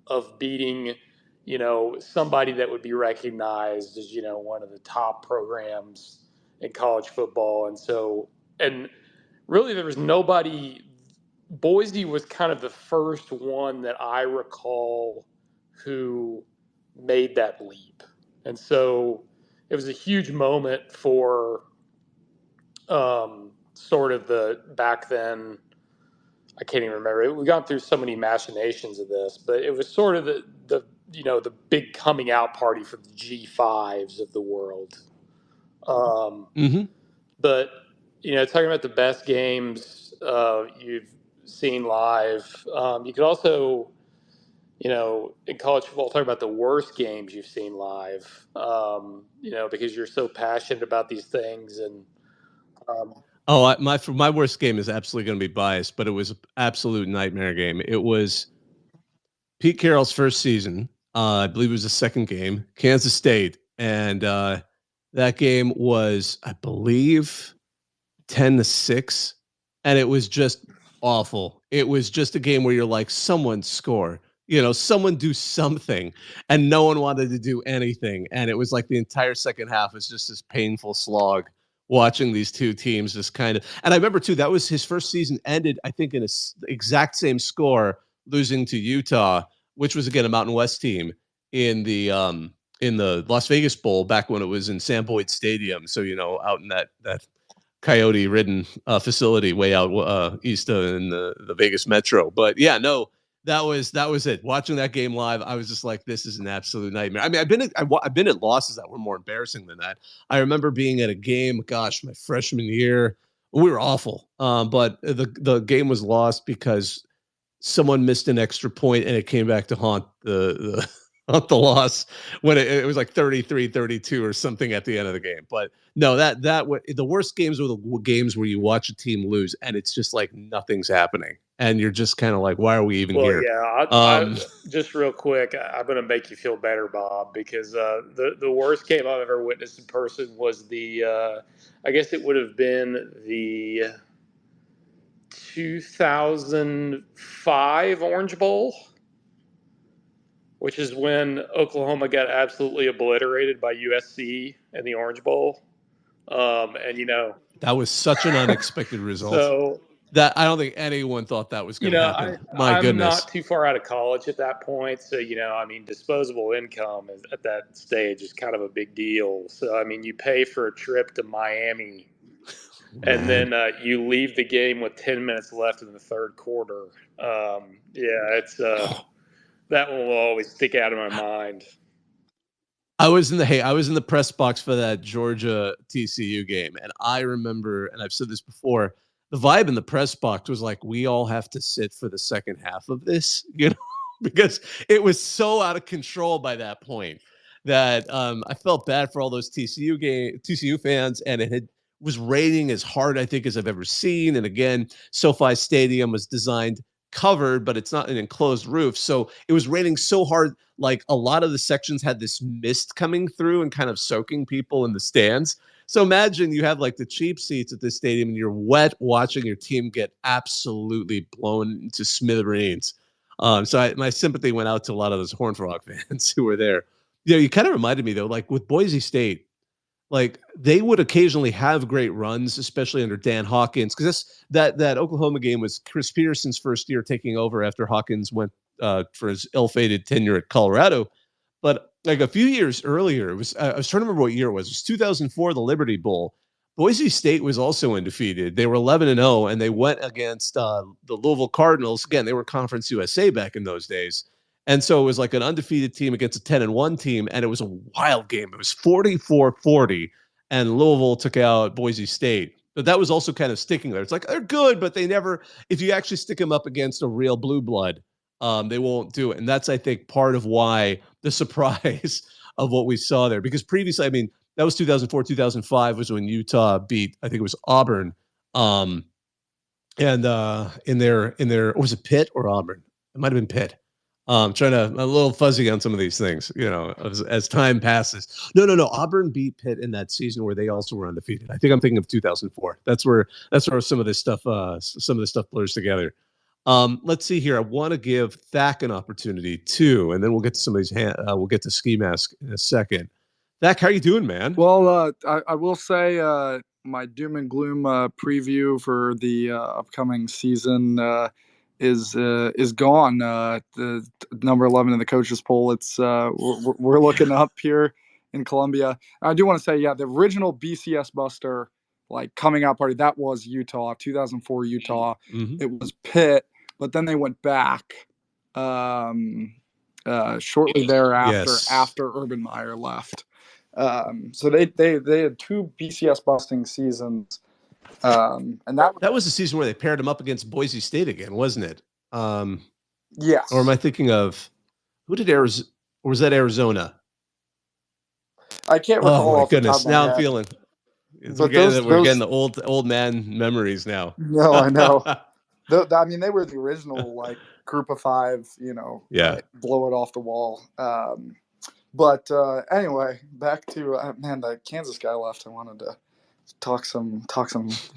of beating, somebody that would be recognized as, one of the top programs in college football. And really there was nobody. Boise was kind of the first one that I recall who made that leap. And so it was a huge moment for sort of the back then. I can't even remember. We've gone through so many machinations of this, but it was sort of the big coming out party for the G5s of the world. But talking about the best games you've seen live, you could also, in college football, talk about the worst games you've seen live. Because you're so passionate about these things. And My worst game is absolutely going to be biased, but it was an absolute nightmare game. It was Pete Carroll's first season. I believe it was the second game, Kansas State, and that game was, I believe, 10-6, and it was just awful. It was just a game where you're like, someone score, someone do something, and no one wanted to do anything. And it was like the entire second half was just this painful slog watching these two teams just kind of. And I remember too, that was his first season, ended, I think, in a exact same score, losing to Utah, which was again a Mountain West team in the Las Vegas Bowl back when it was in Sam Boyd Stadium. So, out in that coyote-ridden facility way out east in the Vegas Metro. But yeah, no, that was it. Watching that game live, I was just like, this is an absolute nightmare. I mean, I've been at losses that were more embarrassing than that. I remember being at a game, gosh, my freshman year. We were awful, but the game was lost because someone missed an extra point, and it came back to haunt the loss when it was like 33-32 or something at the end of the game. But no, the worst games were the games where you watch a team lose and it's just like nothing's happening, and you're just kind of like, why are we even here? Yeah, I just real quick, I'm going to make you feel better, Bob, because the worst game I've ever witnessed in person was I guess it would have been the 2005 Orange Bowl, which is when Oklahoma got absolutely obliterated by USC in the Orange Bowl. That was such an unexpected result. So that I don't think anyone thought that was going to happen. My goodness. I'm not too far out of college at that point. So, disposable income at that stage is kind of a big deal. So, I mean, you pay for a trip to Miami and then you leave the game with 10 minutes left in the third quarter. It's that one will always stick out in my mind. I was in the press box for that Georgia TCU game, and I remember, and I've said this before, the vibe in the press box was like, we all have to sit for the second half of this, because it was so out of control by that point that I felt bad for all those TCU fans, and it was raining as hard, I think, as I've ever seen. And again, SoFi Stadium was designed covered, but it's not an enclosed roof, so it was raining so hard. Like a lot of the sections had this mist coming through and kind of soaking people in the stands. So imagine you have like the cheap seats at this stadium and you're wet watching your team get absolutely blown into smithereens. So my sympathy went out to a lot of those Horned Frog fans who were there. You kind of reminded me though, like with Boise State, like they would occasionally have great runs, especially under Dan Hawkins, because that Oklahoma game was Chris Peterson's first year taking over after Hawkins went for his ill-fated tenure at Colorado. But like a few years earlier, it was I was trying to remember what year it was. It was 2004, the Liberty Bowl. Boise State was also undefeated. They were 11-0, and they went against the Louisville Cardinals. Again, they were Conference USA back in those days. And so it was like an undefeated team against a 10-1 team, and it was a wild game. It was 44-40, and Louisville took out Boise State. But that was also kind of sticking there. It's like they're good, but they never, if you actually stick them up against a real blue blood, they won't do it. And that's, I think, part of why the surprise of what we saw there. Because previously, I mean, that was 2004, 2005 was when Utah beat, I think it was Auburn. And in their, or was it Pitt or Auburn? It might have been Pitt. I'm a little fuzzy on some of these things, as time passes. No. Auburn beat Pitt in that season where they also were undefeated. I think I'm thinking of 2004. That's where some of this stuff blurs together. Let's see here. I want to give Thak an opportunity too, and then we'll get to some of these. We'll get to Ski Mask in a second. Thak, how you doing, man? Well, I will say my doom and gloom preview for the upcoming season is gone. The number 11 in the coaches poll. It's we're looking up here in Columbia. I do want to say, the original BCS Buster coming out party, that was Utah, 2004 Utah. Mm-hmm. It was Pitt, but then they went back shortly thereafter after Urban Meyer left. So they had two BCS busting seasons. And that was the season where they paired him up against Boise State again, wasn't it? Yes. Or am I thinking of who did Arizona? Or was that Arizona? I can't recall. Oh my goodness! Now I'm head. feeling. But we're getting the old man memories now. No, I know. I mean, they were the original group of five. Blow it off the wall. But anyway, back to the Kansas guy left. I wanted to talk some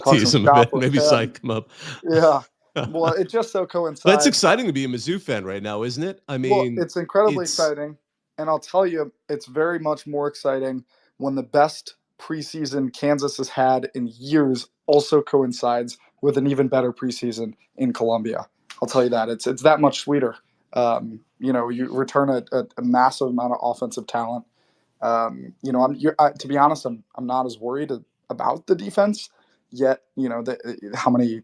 tease him a bit, maybe psych him up. Yeah. Well, it just so coincides. But it's exciting to be a Mizzou fan right now, isn't it? I mean, it's incredibly exciting. And I'll tell you, it's very much more exciting when the best preseason Kansas has had in years also coincides with an even better preseason in Columbia. I'll tell you that. It's that much sweeter. You return a massive amount of offensive talent. To be honest, I'm not as worried about the defense yet. How many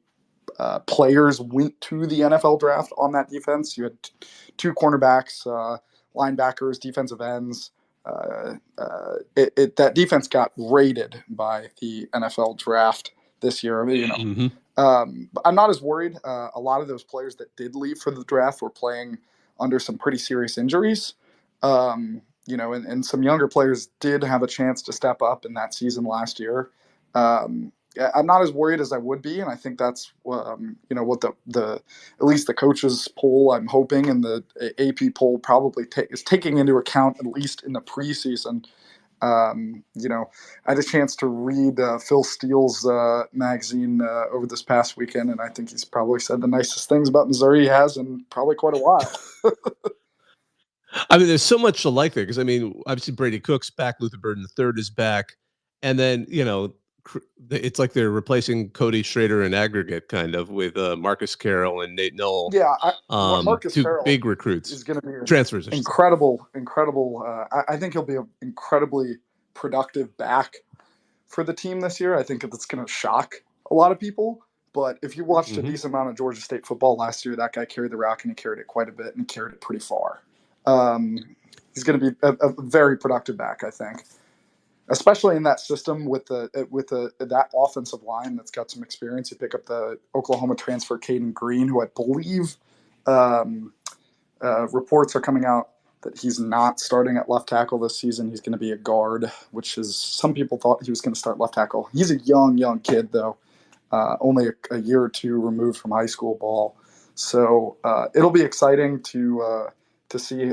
players went to the NFL draft on that defense. You had two cornerbacks, linebackers, defensive ends. That defense got raided by the NFL draft this year. Mm-hmm. I'm not as worried. A lot of those players that did leave for the draft were playing under some pretty serious injuries. And some younger players did have a chance to step up in that season last year. I'm not as worried as I would be, and I think that's what the at least the coaches poll, I'm hoping, and the AP poll probably is taking into account, at least in the preseason. I had a chance to read Phil Steele's magazine over this past weekend, and I think he's probably said the nicest things about Missouri he has in probably quite a while. I mean, there's so much to like there because, I mean, obviously Brady Cook's back, Luther Burden III is back, and then, it's like they're replacing Cody Schrader in aggregate kind of with Marcus Carroll and Nate Knoll. Yeah, Marcus two Carroll big recruits. Is going to be transfers. Incredible. I think he'll be an incredibly productive back for the team this year. I think that's going to shock a lot of people. But if you watched a decent amount of Georgia State football last year, that guy carried the rock and he carried it quite a bit and he carried it pretty far. He's going to be a very productive back, I think. Especially in that system with that offensive line that's got some experience. You pick up the Oklahoma transfer Caden Green, who I believe Reports are coming out that he's not starting at left tackle this season. He's going to be a guard, which is some people thought he was going to start left tackle. He's a young kid, though, only a year or two removed from high school ball. So it'll be exciting to see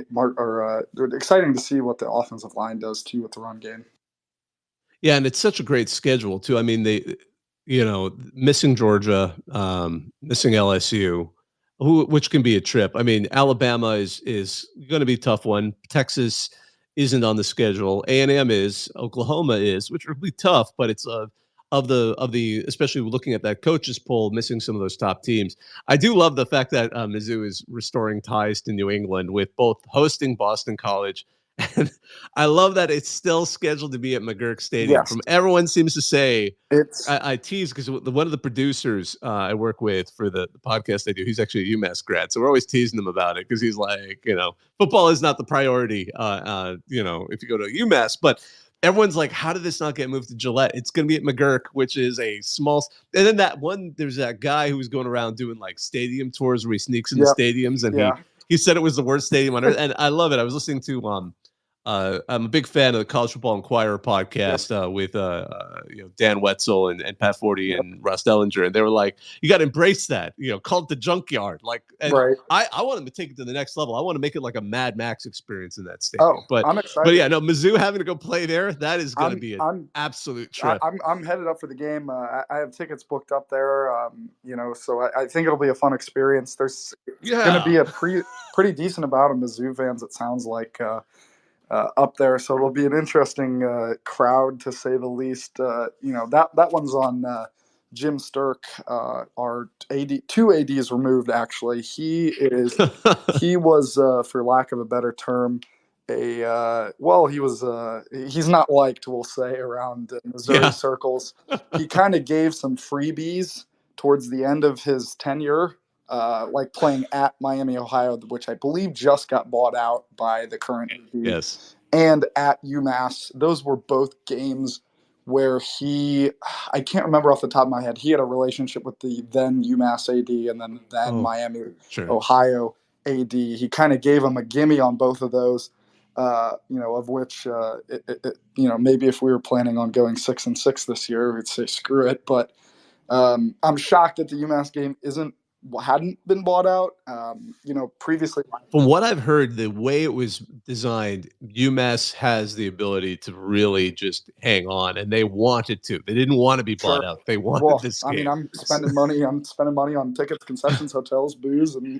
exciting to see what the offensive line does too with the run game. Yeah, and it's such a great schedule too. I mean, they, missing Georgia, missing LSU, which can be a trip. I mean, Alabama is going to be a tough one. Texas isn't on the schedule. A&M is. Oklahoma is, which will be tough, but it's of the especially looking at that coaches poll, missing some of those top teams. I do love the fact that Mizzou is restoring ties to New England with both hosting Boston College. And I love that it's still scheduled to be at McGurk Stadium. Yes. From everyone seems to say, It's I tease because one of the producers I work with for the podcast I do, he's actually a UMass grad. So we're always teasing him about it because he's like, football is not the priority, if you go to UMass. But everyone's like, how did this not get moved to Gillette? It's going to be at McGurk, which is a small. And then there's that guy who was going around doing like stadium tours where he sneaks into stadiums. And he said it was the worst stadium on earth. And I love it. I was listening to I'm a big fan of the College Football Inquirer podcast with Dan Wetzel and Pat Forty and Ross Dellinger, and they were like, "You got to embrace that, call it the junkyard." Right. I want them to take it to the next level. I want to make it like a Mad Max experience in that stadium. But I'm excited. But yeah, no, Mizzou having to go play there, that is going to be an absolute trip. I'm headed up for the game. I have tickets booked up there. So I think it'll be a fun experience. There's going to be a pretty decent amount of Mizzou fans. It sounds like. Up there, so it'll be an interesting crowd to say the least. That one's on Jim Sturck, our AD, 2 ADs removed. Actually, he was, for lack of a better term, he's not liked, we'll say, around Missouri circles. He kind of gave some freebies towards the end of his tenure. Like playing at Miami, Ohio, which I believe just got bought out by the current AD. Yes. And at UMass. Those were both games where I can't remember off the top of my head, he had a relationship with the then UMass AD and then Miami, Ohio AD. He kind of gave him a gimme on both of those, of which, maybe if we were planning on going 6-6 this year, we'd say screw it. But I'm shocked that the UMass game hadn't been bought out. Previously. From what I've heard, the way it was designed, UMass has the ability to really just hang on, and they wanted to. They didn't want to be bought out. They wanted this game. I mean, I'm spending money on tickets, concessions, hotels, booze, and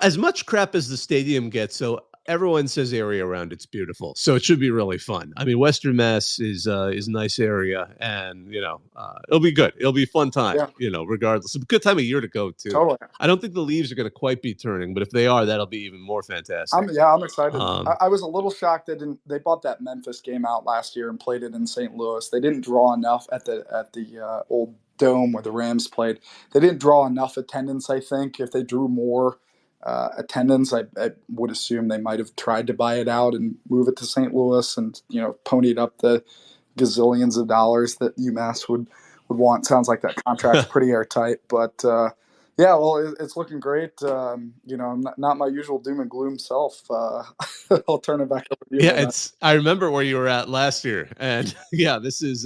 as much crap as the stadium gets. So everyone says the area around it's beautiful, so it should be really fun. I mean, Western Mass is a nice area, and it'll be good. It'll be a fun time. Regardless, it's a good time of year to go too. Totally. I don't think the leaves are going to quite be turning, but if they are, that'll be even more fantastic. I'm excited. I was a little shocked they bought that Memphis game out last year and played it in St. Louis. They didn't draw enough at the old dome where the Rams played. They didn't draw enough attendance. I think if they drew more attendance, I would assume they might have tried to buy it out and move it to St. Louis and ponied up the gazillions of dollars that UMass would want. Sounds like that contract's pretty airtight, but it's looking great. Not my usual doom and gloom self. I'll turn it back over to you. Yeah, I remember where you were at last year, and this is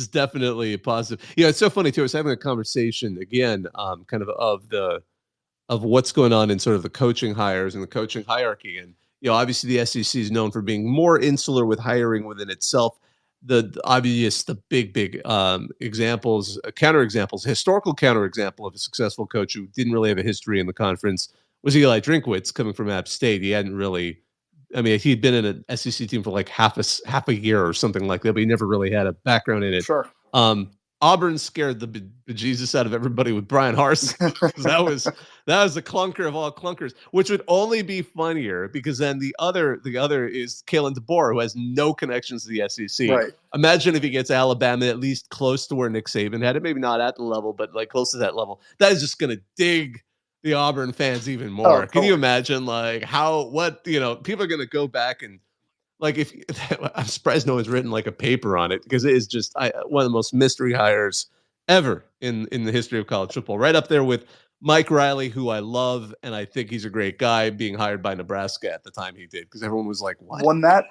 definitely a positive. It's so funny too. I was having a conversation again, kind of what's going on in sort of the coaching hires and the coaching hierarchy. And, obviously the SEC is known for being more insular with hiring within itself. The big examples, counterexamples, historical counterexample of a successful coach who didn't really have a history in the conference was Eli Drinkwitz coming from App State. He hadn't really, he'd been in an SEC team for like half a year or something like that, but he never really had a background in it. Sure. Auburn scared the bejesus out of everybody with Brian Harsin. that was the clunker of all clunkers, which would only be funnier because then the other is Kalen DeBoer, who has no connections to the SEC. Right. Imagine if he gets Alabama at least close to where Nick Saban had it, maybe not at the level, but like close to that level. That is just going to dig the Auburn fans even more. Oh, totally. Can you imagine people are going to go back and I'm surprised no one's written like a paper on it because it is just one of the most mystery hires ever in the history of college football, right up there with Mike Riley, who I love, and I think he's a great guy, being hired by Nebraska at the time he did, because everyone was like, "What?" When that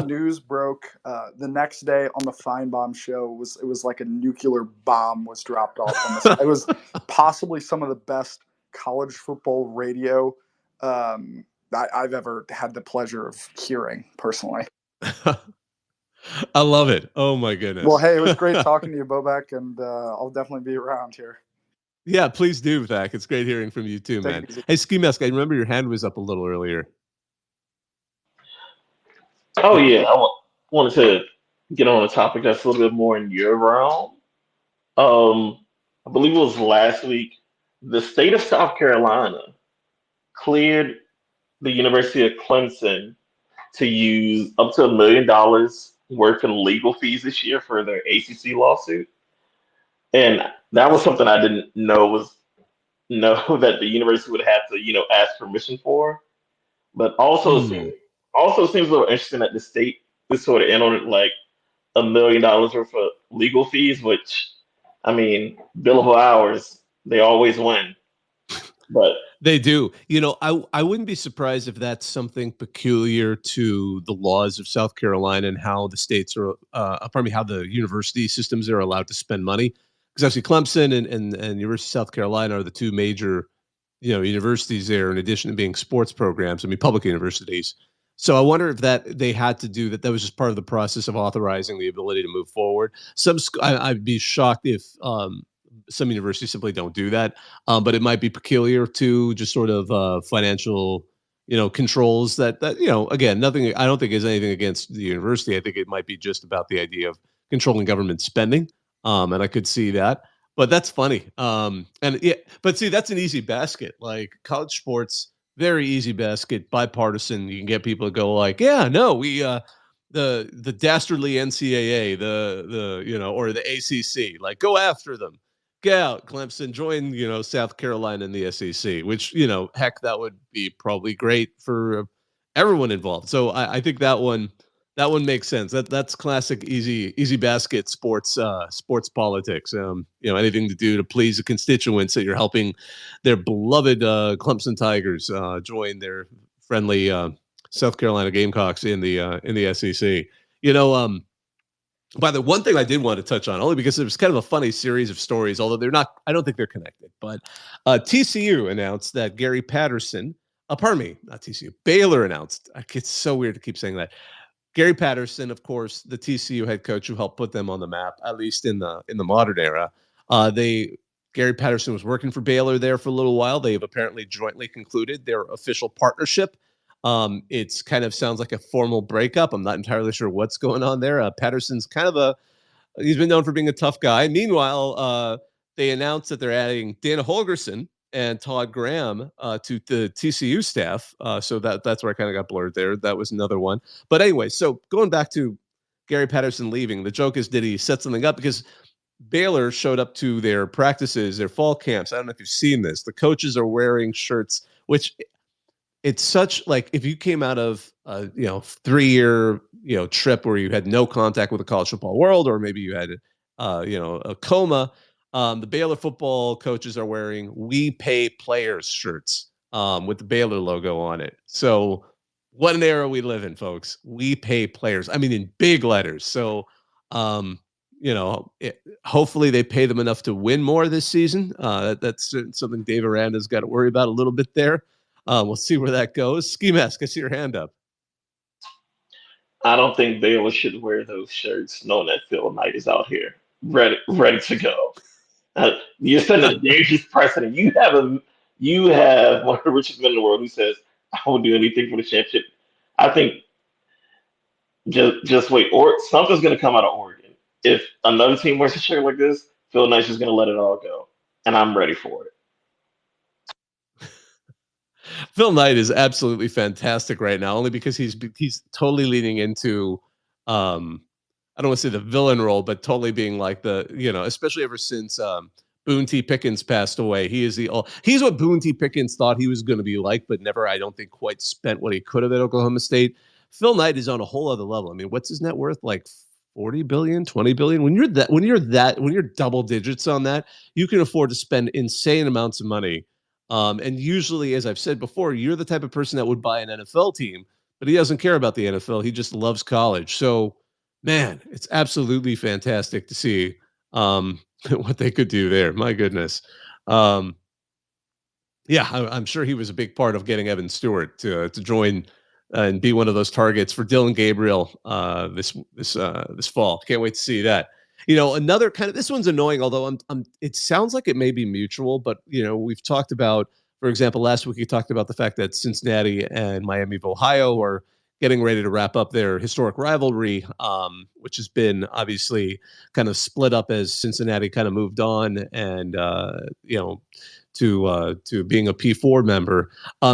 news broke, the next day on the Feinbaum show, it was like a nuclear bomb was dropped off on this. It was possibly some of the best college football radio I've ever had the pleasure of hearing personally. I love it. Oh my goodness. Well, hey, it was great talking to you, Bobak, and I'll definitely be around here. Yeah, please do, Zach. It's great hearing from you too, man. Hey, Ski Mask, I remember your hand was up a little earlier. Oh yeah, wanted to get on a topic that's a little bit more in your realm. I believe it was last week. The state of South Carolina cleared the University of Clemson to use up to $1 million worth in legal fees this year for their ACC lawsuit, and that was something I didn't know that the university would have to ask permission for. But also seems a little interesting that the state is sort of in on it, like $1 million worth of legal fees, which, I mean, billable hours, they always win. But they do. I wouldn't be surprised if that's something peculiar to the laws of South Carolina and how the states are, how the university systems are allowed to spend money. Because actually Clemson and University of South Carolina are the two major, universities there, in addition to being sports programs. I mean, public universities. So I wonder if that they had to do that. That was just part of the process of authorizing the ability to move forward. I'd be shocked if some universities simply don't do that. But it might be peculiar to just sort of financial, controls that, again, nothing, I don't think is anything against the university. I think it might be just about the idea of controlling government spending. And I could see that, but that's funny. But see, that's an easy basket. Like college sports, very easy basket, bipartisan. You can get people to go like, yeah, no, we, the dastardly NCAA, or the ACC, like go after them. Get out, Clemson, join, South Carolina in the SEC, which, heck, that would be probably great for everyone involved. So I think that one makes sense. That's classic easy basket sports politics. Anything to do to please the constituents that you're helping their beloved Clemson Tigers join their friendly South Carolina Gamecocks in the SEC. By the one thing I did want to touch on, only because it was kind of a funny series of stories, although they're not, I don't think they're connected, but TCU announced that Gary Patterson, pardon me, not TCU, Baylor announced, it's so weird to keep saying that. Gary Patterson, of course, the TCU head coach who helped put them on the map, at least in the modern era. Gary Patterson was working for Baylor there for a little while. They've apparently jointly concluded their official partnership. It's kind of sounds like a formal breakup. I'm not entirely sure what's going on there. Patterson's kind of he's been known for being a tough guy. Meanwhile, they announced that they're adding Dana Holgerson and Todd Graham to the TCU staff. So that's where I kind of got blurred there. That was another one. But anyway, so going back to Gary Patterson leaving, the joke is, did he set something up? Because Baylor showed up to their practices, their fall camps. I don't know if you've seen this. The coaches are wearing shirts, which it's such like if you came out of a 3-year trip where you had no contact with the college football world, or maybe you had a coma. The Baylor football coaches are wearing "We Pay Players" shirts with the Baylor logo on it. So what an era we live in, folks. We pay players. I mean, in big letters. So hopefully they pay them enough to win more this season. That's something Dave Aranda's got to worry about a little bit there. We'll see where that goes. Ski Mask, I see your hand up. I don't think Baylor should wear those shirts, knowing that Phil Knight is out here ready to go. You're setting a dangerous precedent. You have one of the richest men in the world who says, "I won't do anything for the championship." I think just wait, or something's going to come out of Oregon. If another team wears a shirt like this, Phil Knight's just going to let it all go, and I'm ready for it. Phil Knight is absolutely fantastic right now, only because he's totally leaning into, I don't want to say the villain role, but totally being like especially ever since Boone T. Pickens passed away. He's what Boone T. Pickens thought he was going to be like, but never, I don't think, quite spent what he could have at Oklahoma State. Phil Knight is on a whole other level. I mean, what's his net worth? Like 40 billion, 20 billion. When you're double digits on that, you can afford to spend insane amounts of money. And usually, as I've said before, you're the type of person that would buy an NFL team, but he doesn't care about the NFL. He just loves college. So, man, it's absolutely fantastic to see what they could do there. My goodness. Yeah, I'm sure he was a big part of getting Evan Stewart to join and be one of those targets for Dylan Gabriel this fall. Can't wait to see that. Another kind of, this one's annoying, although it sounds like it may be mutual, but we've talked about, for example, last week we talked about the fact that Cincinnati and Miami of Ohio are getting ready to wrap up their historic rivalry, which has been obviously kind of split up as Cincinnati kind of moved on and to being a P4 member.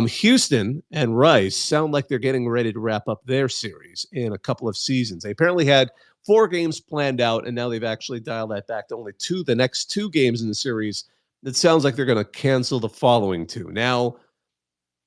Houston and Rice sound like they're getting ready to wrap up their series in a couple of seasons. They apparently had 4 games planned out, and now they've actually dialed that back to only 2. The next 2 games in the series, it sounds like they're going to cancel the following 2. Now,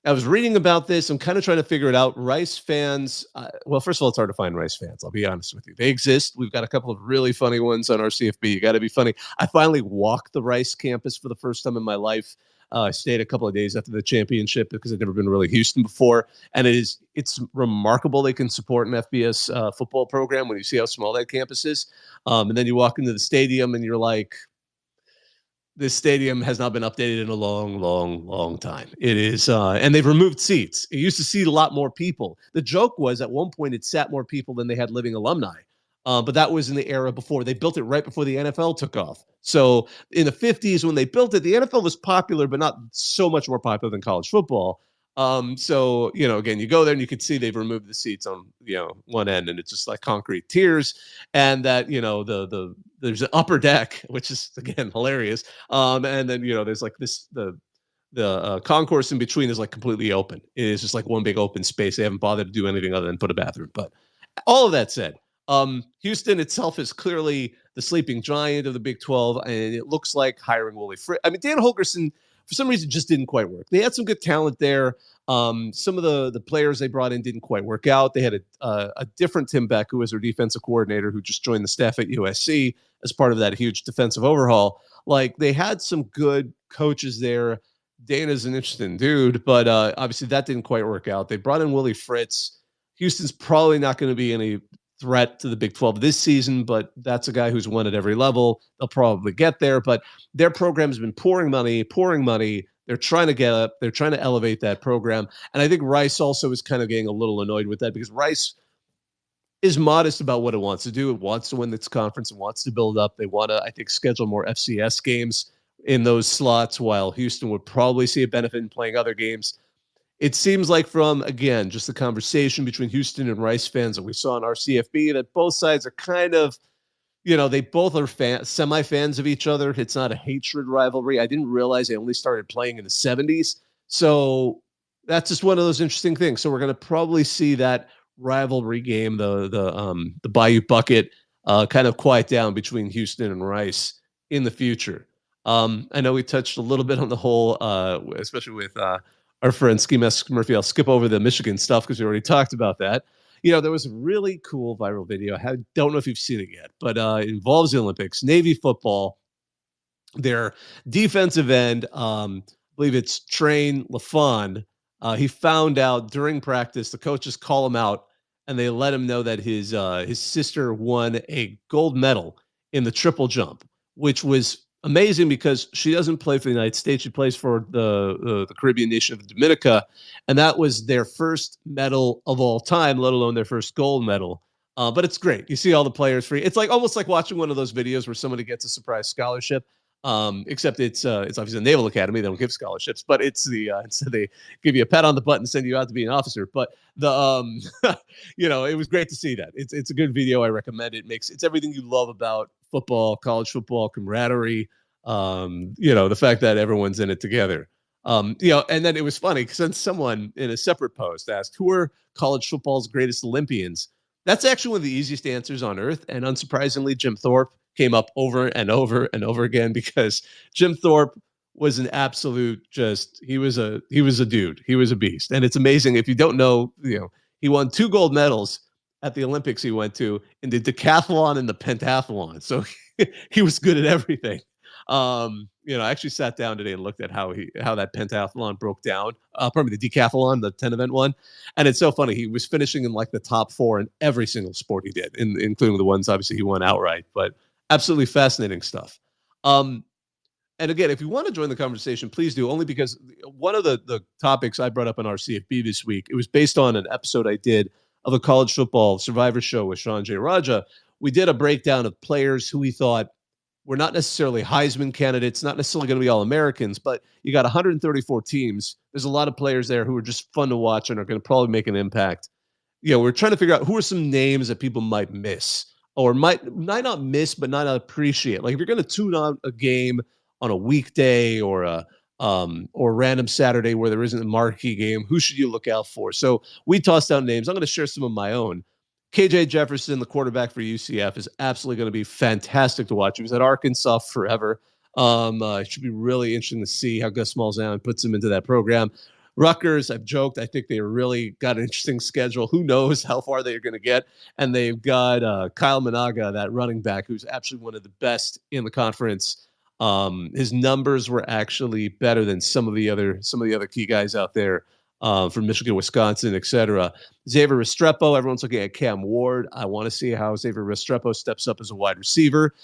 I was reading about this. I'm kind of trying to figure it out. Rice fans, well, first of all, it's hard to find Rice fans. I'll be honest with you. They exist. We've got a couple of really funny ones on our CFB. You got to be funny. I finally walked the Rice campus for the first time in my life. I stayed a couple of days after the championship because I'd never been to really Houston before. And it's remarkable they can support an FBS football program when you see how small that campus is. And then you walk into the stadium and you're like, this stadium has not been updated in a long, long, long time. It is, and they've removed seats. It used to seat a lot more people. The joke was at one point it sat more people than they had living alumni. But that was in the era before. They built it right before the NFL took off. So in the 50s when they built it, the NFL was popular, but not so much more popular than college football. So, again, you go there and you can see they've removed the seats on, one end, and it's just like concrete tiers. And that, there's an upper deck, which is, again, hilarious. And then, there's like the concourse in between is like completely open. It is just like one big open space. They haven't bothered to do anything other than put a bathroom. But all of that said, Houston itself is clearly the sleeping giant of the Big 12, and it looks like hiring Willie Fritz. I mean, Dan Holgerson, for some reason, just didn't quite work. They had some good talent there. Some of the players they brought in didn't quite work out. They had a different Tim Beck, who was their defensive coordinator, who just joined the staff at USC as part of that huge defensive overhaul. Like, they had some good coaches there. Dana's an interesting dude, but obviously that didn't quite work out. They brought in Willie Fritz. Houston's probably not going to be any threat to the Big 12 this season, but that's a guy who's won at every level. They'll probably get there, but their program has been pouring money. They're trying to get up. They're trying to elevate that program. And I think Rice also is kind of getting a little annoyed with that because Rice is modest about what it wants to do. It wants to win its conference and wants to build up. They want to, I think, schedule more FCS games in those slots, while Houston would probably see a benefit in playing other games. It seems like from, again, just the conversation between Houston and Rice fans that we saw in our CFB, that both sides are kind of, they both are semi-fans of each other. It's not a hatred rivalry. I didn't realize they only started playing in the 70s. So that's just one of those interesting things. So we're going to probably see that rivalry game, the Bayou Bucket, kind of quiet down between Houston and Rice in the future. I know we touched a little bit on the whole, especially with our friend Ski Mask Murphy. I'll skip over the Michigan stuff because we already talked about that. There was a really cool viral video. I don't know if you've seen it yet, but it involves the Olympics. Navy football, their defensive end, I believe it's Train LaFawn. He found out during practice, the coaches call him out, and they let him know that his sister won a gold medal in the triple jump, which was amazing because she doesn't play for the United States. She plays for the Caribbean nation of Dominica, and that was their first medal of all time, let alone their first gold medal. But it's great. You see all the players free. It's like almost like watching one of those videos where somebody gets a surprise scholarship. Except it's obviously the Naval Academy. They don't give scholarships, but it's so they give you a pat on the butt and send you out to be an officer. But it was great to see that. It's a good video. I recommend it. It's everything you love about football, college football, camaraderie. The fact that everyone's in it together. And then it was funny because then someone in a separate post asked, who are college football's greatest Olympians? That's actually one of the easiest answers on earth. And unsurprisingly, Jim Thorpe came up over and over and over again because Jim Thorpe was an absolute he was a dude. He was a beast. And it's amazing. If you don't know, he won 2 gold medals at the Olympics he went to in the decathlon and the pentathlon. So he was good at everything. I actually sat down today and looked at how that pentathlon broke down. Pardon me, the decathlon, the 10 event one. And it's so funny. He was finishing in like the top 4 in every single sport he did, including the ones obviously he won outright, but absolutely fascinating stuff. And again, if you want to join the conversation, please do, only because one of the topics I brought up on our CFB this week, it was based on an episode I did of a college football survivor show with Sean J. Raja. We did a breakdown of players who we thought were not necessarily Heisman candidates, not necessarily going to be All-Americans, but you got 134 teams. There's a lot of players there who are just fun to watch and are going to probably make an impact. We're trying to figure out who are some names that people might miss or might not miss, but not appreciate. Like if you're going to tune on a game on a weekday or a random Saturday where there isn't a marquee game, who should you look out for? So we tossed out names. I'm going to share some of my own. KJ Jefferson, the quarterback for UCF, is absolutely going to be fantastic to watch. He was at Arkansas forever. It should be really interesting to see how Gus Malzahn puts him into that program. Rutgers, I've joked, I think they really got an interesting schedule. Who knows how far they're going to get? And they've got Kyle Managa, that running back, who's actually one of the best in the conference. His numbers were actually better than some of the other key guys out there from Michigan, Wisconsin, etc. Xavier Restrepo, everyone's looking at Cam Ward. I want to see how Xavier Restrepo steps up as a wide receiver.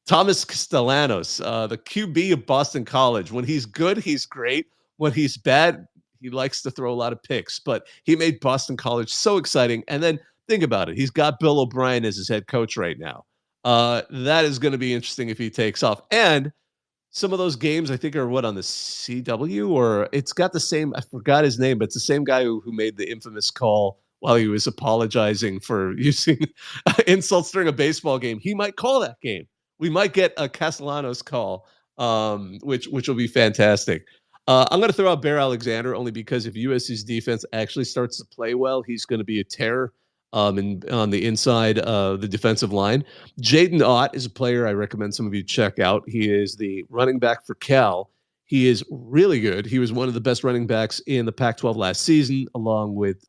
Thomas Castellanos, the QB of Boston College. When he's good, he's great. When he's bad, he likes to throw a lot of picks. But he made Boston College so exciting. And then think about it. He's got Bill O'Brien as his head coach right now. That is going to be interesting if he takes off. And some of those games, I think, are on the CW, or it's got the same, I forgot his name, but it's the same guy who made the infamous call while he was apologizing for using insults during a baseball game. He might call that game. We might get a Castellanos call, which will be fantastic. I'm going to throw out Bear Alexander only because if USC's defense actually starts to play well, he's going to be a terror on the inside of the defensive line. Jaden Ott is a player I recommend some of you check out. He is the running back for Cal. He is really good. He was one of the best running backs in the Pac-12 last season, along with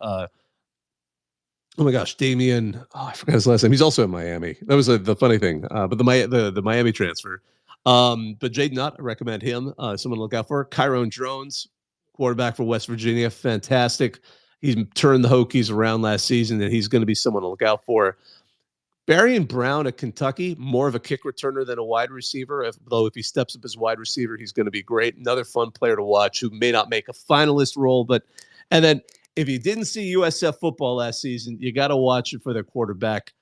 Damian. I forgot his last name. He's also in Miami. That was the funny thing. But the Miami transfer. But Jaden Ott, I recommend him. Someone to look out for. Kyron Drones, quarterback for West Virginia, fantastic. He's turned the Hokies around last season, and he's going to be someone to look out for. Barian Brown at Kentucky, more of a kick returner than a wide receiver. Though if he steps up as wide receiver, he's going to be great. Another fun player to watch who may not make a finalist role. And then if you didn't see USF football last season, you got to watch it for their quarterback,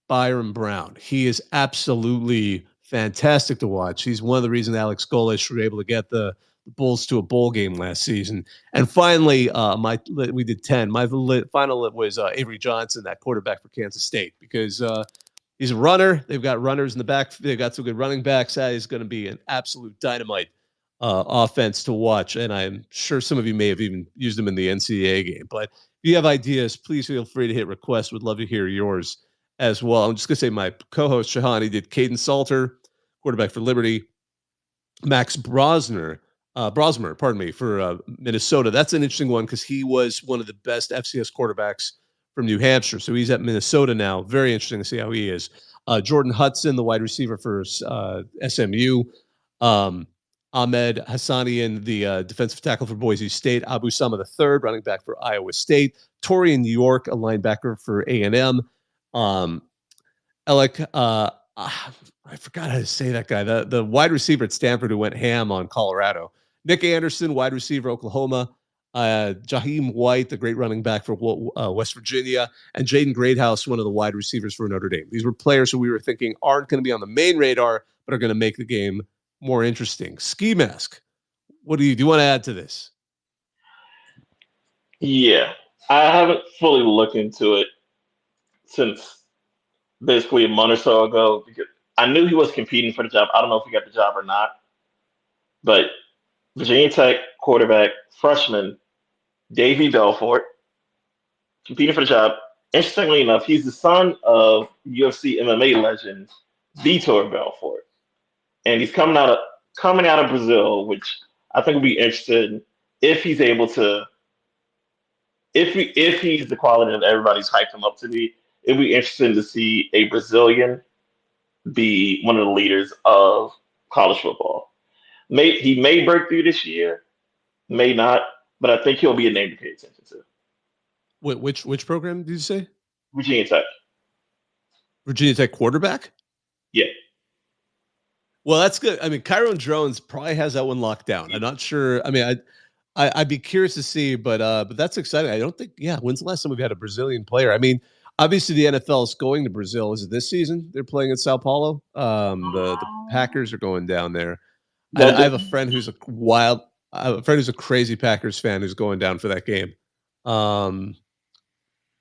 Byron Brown. He is absolutely fantastic to watch. He's one of the reasons Alex Golesh were able to get the Bulls to a bowl game last season. And finally, we did 10. My final was Avery Johnson, that quarterback for Kansas State, because he's a runner. They've got runners in the back. They've got some good running backs. That is going to be an absolute dynamite offense to watch. And I'm sure some of you may have even used him in the NCAA game. But if you have ideas, please feel free to hit request. Would love to hear yours as well. I'm just going to say my co-host, Shahani, did Caden Salter, quarterback for Liberty. Max Brosmer, for Minnesota. That's an interesting one because he was one of the best FCS quarterbacks from New Hampshire. So he's at Minnesota now. Very interesting to see how he is. Jordan Hudson, the wide receiver for SMU. Ahmed Hassanian, the defensive tackle for Boise State. Abu Sama III, running back for Iowa State. Torian York, a linebacker for A&M. Alec, I forgot how to say that guy. The wide receiver at Stanford who went ham on Colorado. Nick Anderson, wide receiver, Oklahoma. Jaheim White, the great running back for West Virginia. And Jaden Greathouse, one of the wide receivers for Notre Dame. These were players who we were thinking aren't going to be on the main radar, but are going to make the game more interesting. Ski Mask, what do you want to add to this? Yeah, I haven't fully looked into it since basically a month or so ago because I knew he was competing for the job. I don't know if he got the job or not, but Virginia Tech quarterback, freshman, Davey Belfort, competing for the job. Interestingly enough, he's the son of UFC MMA legend Vitor Belfort, and he's coming out of Brazil, which I think will be interesting if he's able to, if he's the quality that everybody's hyped him up to be. it'd be interesting to see a Brazilian be one of the leaders of college football. He may break through this year, may not, but I think he'll be a name to pay attention to. Which program did you say? Virginia Tech. Virginia Tech quarterback? Yeah. Well, that's good. I mean, Kyron Drones probably has that one locked down. I'm not sure. I mean, I'd be curious to see, but that's exciting. I don't think. Yeah, when's the last time we've had a Brazilian player? I mean, obviously the NFL is going to Brazil. Is it this season? They're playing in Sao Paulo. The Packers are going down there. I have a friend who's a crazy Packers fan who's going down for that game.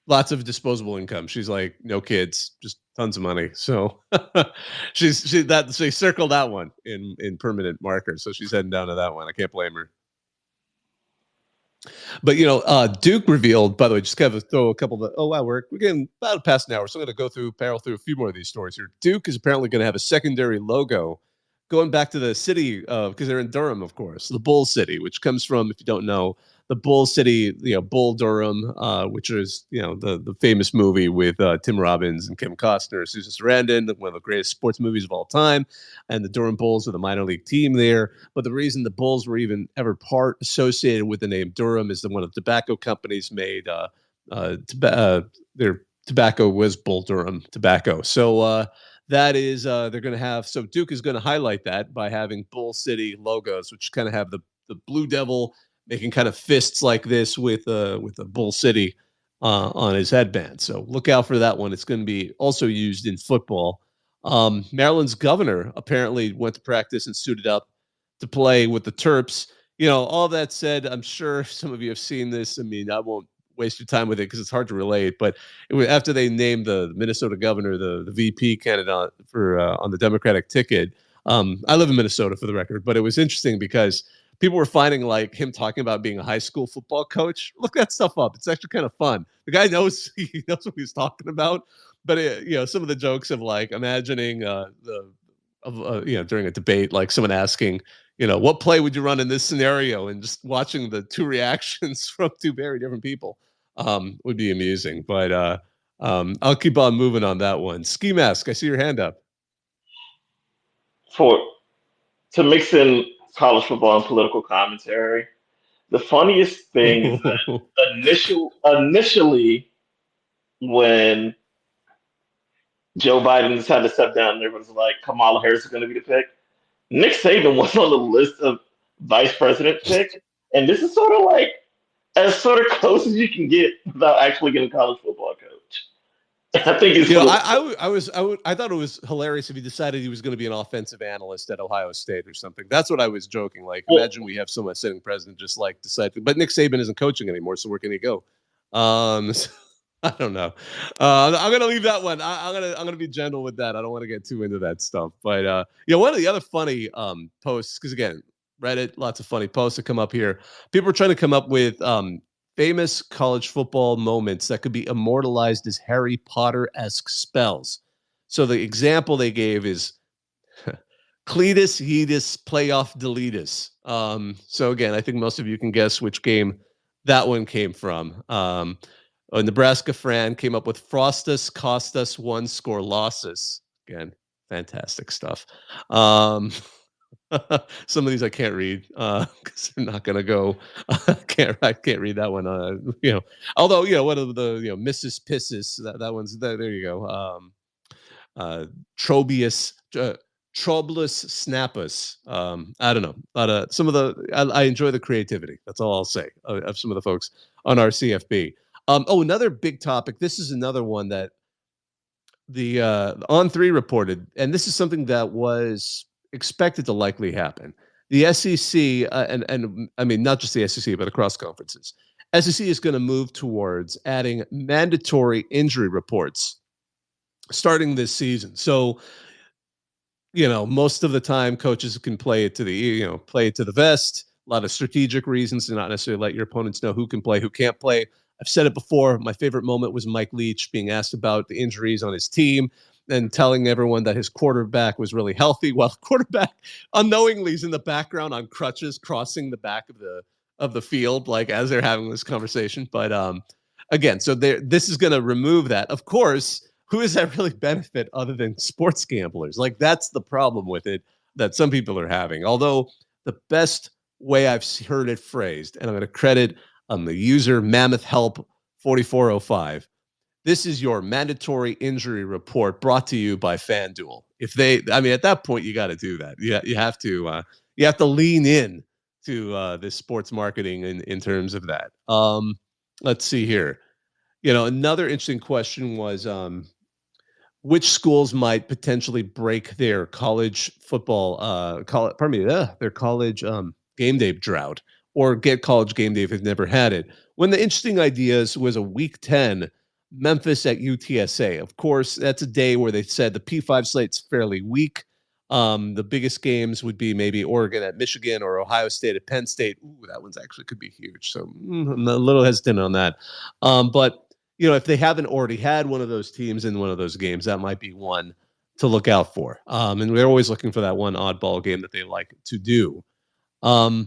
Lots of disposable income. She's like, no kids, just tons of money. So she circled that one in permanent markers. So she's heading down to that one. I can't blame her. But Duke revealed, by the way, just kind of throw a couple of we're getting about past an hour. So I'm going to barrel through a few more of these stories here. Duke is apparently going to have a secondary logo going back to the city because they're in Durham, of course, the Bull City, which comes from, if you don't know, the Bull City, Bull Durham, which is, the famous movie with Tim Robbins and Kim Costner, Susan Sarandon, one of the greatest sports movies of all time. And the Durham Bulls are the minor league team there. But the reason the Bulls were even ever part associated with the name Durham is that one of the tobacco companies made their tobacco was Bull Durham tobacco. So that is, they're going to have, so Duke is going to highlight that by having Bull City logos, which kind of have the Blue Devil making kind of fists like this with a Bull City on his headband. So look out for that one. It's going to be also used in football. Maryland's governor apparently went to practice and suited up to play with the Terps. All that said, I'm sure some of you have seen this. I mean, I won't waste your time with it because it's hard to relate. But after they named the Minnesota governor the VP candidate for on the Democratic ticket, I live in Minnesota for the record, but it was interesting because people were finding like him talking about being a high school football coach. Look that stuff up. It's actually kind of fun. The guy knows what he's talking about. But some of the jokes of like imagining during a debate, like someone asking, what play would you run in this scenario, and just watching the two reactions from two very different people would be amusing. But I'll keep on moving on that one. Ski Mask, I see your hand up. To mix in college football and political commentary, the funniest thing is that initially when Joe Biden decided to step down and everyone's like, Kamala Harris is going to be the pick, Nick Saban was on the list of vice president pick, and this is sort of like as sort of close as you can get without actually getting a college football coach. I think it's I thought it was hilarious if he decided he was going to be an offensive analyst at Ohio State or something. That's what I was joking. Like, imagine we have someone sitting president just like decide to, but Nick Saban isn't coaching anymore, so where can he go? I don't know. I'm gonna leave that one. I'm gonna be gentle with that. I don't want to get too into that stuff. But one of the other funny posts, because again, Reddit, lots of funny posts that come up here. People are trying to come up with famous college football moments that could be immortalized as Harry Potter-esque spells. So the example they gave is Cletus Yeetus playoff deletus. So again, I think most of you can guess which game that one came from. A Nebraska Fran came up with Frostus Costus one score losses. Again, fantastic stuff. Some of these I can't read because they're not going to go. I can't read that one. Although one of the Mrs. Pisses, that one's there. There you go. Trobius. Troublous Snappus. I don't know. But some of I enjoy the creativity. That's all I'll say of some of the folks on our CFB. Another big topic. This is another one that the On3 reported, and this is something that was expected to likely happen. The SEC, and I mean, not just the SEC, but across conferences, SEC is going to move towards adding mandatory injury reports starting this season. So, most of the time coaches can play it to the vest. A lot of strategic reasons to not necessarily let your opponents know who can play, who can't play. I've said it before. My favorite moment was Mike Leach being asked about the injuries on his team and telling everyone that his quarterback was really healthy, while the quarterback unknowingly is in the background on crutches, crossing the back of the field, like as they're having this conversation. But again, so this is going to remove that. Of course, who does that really benefit other than sports gamblers? Like, that's the problem with it that some people are having. Although the best way I've heard it phrased, and I'm going to credit the user Mammoth Help 4405. This is your mandatory injury report brought to you by FanDuel. At that point, you got to do that. You have to lean in to this sports marketing in terms of that. Let's see here. Another interesting question was which schools might potentially break their college football, their college game day drought, or get college game day if they've never had it. One of the interesting ideas was a Week 10 Memphis at UTSA. Of course, that's a day where they said the P5 slate's fairly weak. The biggest games would be maybe Oregon at Michigan or Ohio State at Penn State. Ooh, that one's actually could be huge. So I'm a little hesitant on that. But if they haven't already had one of those teams in one of those games, that might be one to look out for. And they're always looking for that one oddball game that they like to do. There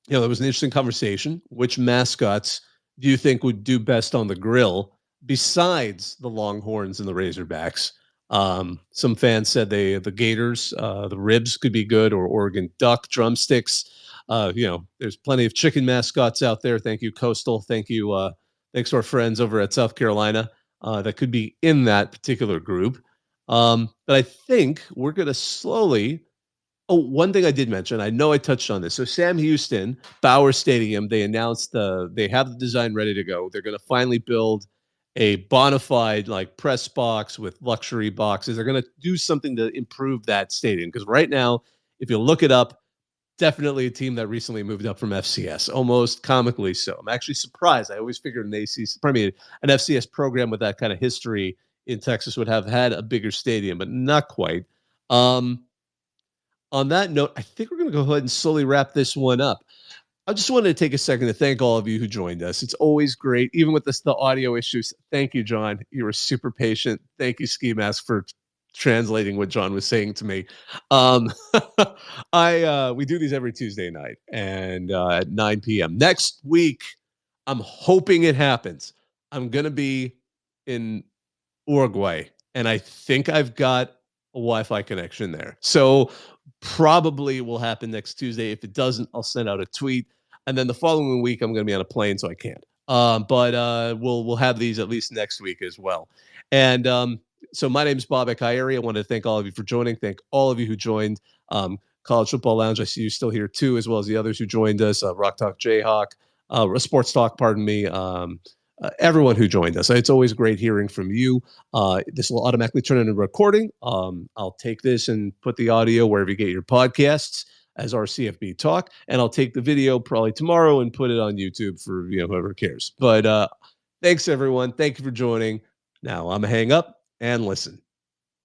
was an interesting conversation. Which mascots do you think would do best on the grill besides the Longhorns and the Razorbacks? Some fans said the Gators, the ribs could be good, or Oregon duck drumsticks. There's plenty of chicken mascots out there. Thank you, Coastal. Thank you. Thanks to our friends over at South Carolina that could be in that particular group. But I think we're going to slowly. Oh, one thing I did mention, I know I touched on this. So Sam Houston, Bauer Stadium, they announced they have the design ready to go. They're going to finally build a bona fide press box with luxury boxes. They're going to do something to improve that stadium, because right now, if you look it up, definitely a team that recently moved up from FCS, almost comically so. I'm actually surprised. I always figured an FCS program with that kind of history in Texas would have had a bigger stadium, but not quite. On that note, I think we're going to go ahead and slowly wrap this one up. I just wanted to take a second to thank all of you who joined us. It's always great, even with the audio issues. Thank you, John. You were super patient. Thank you, Ski Mask, for translating what John was saying to me. We do these every Tuesday night and at 9 p.m. Next week, I'm hoping it happens. I'm going to be in Uruguay, and I think I've got a Wi-Fi connection there. So probably will happen next Tuesday. If it doesn't, I'll send out a tweet. And then the following week, I'm going to be on a plane, so I can't. But we'll have these at least next week as well. And so my name is Bobak Ha'Eri. I want to thank all of you for joining. Thank all of you who joined College Football Lounge. I see you still here too, as well as the others who joined us. Rock Talk Jayhawk, Sports Talk, pardon me. Everyone who joined us. It's always great hearing from you. This will automatically turn into a recording. I'll take this and put the audio wherever you get your podcasts as our CFB Talk, and I'll take the video probably tomorrow and put it on YouTube for whoever cares. But thanks, everyone. Thank you for joining. Now I'm going to hang up and listen.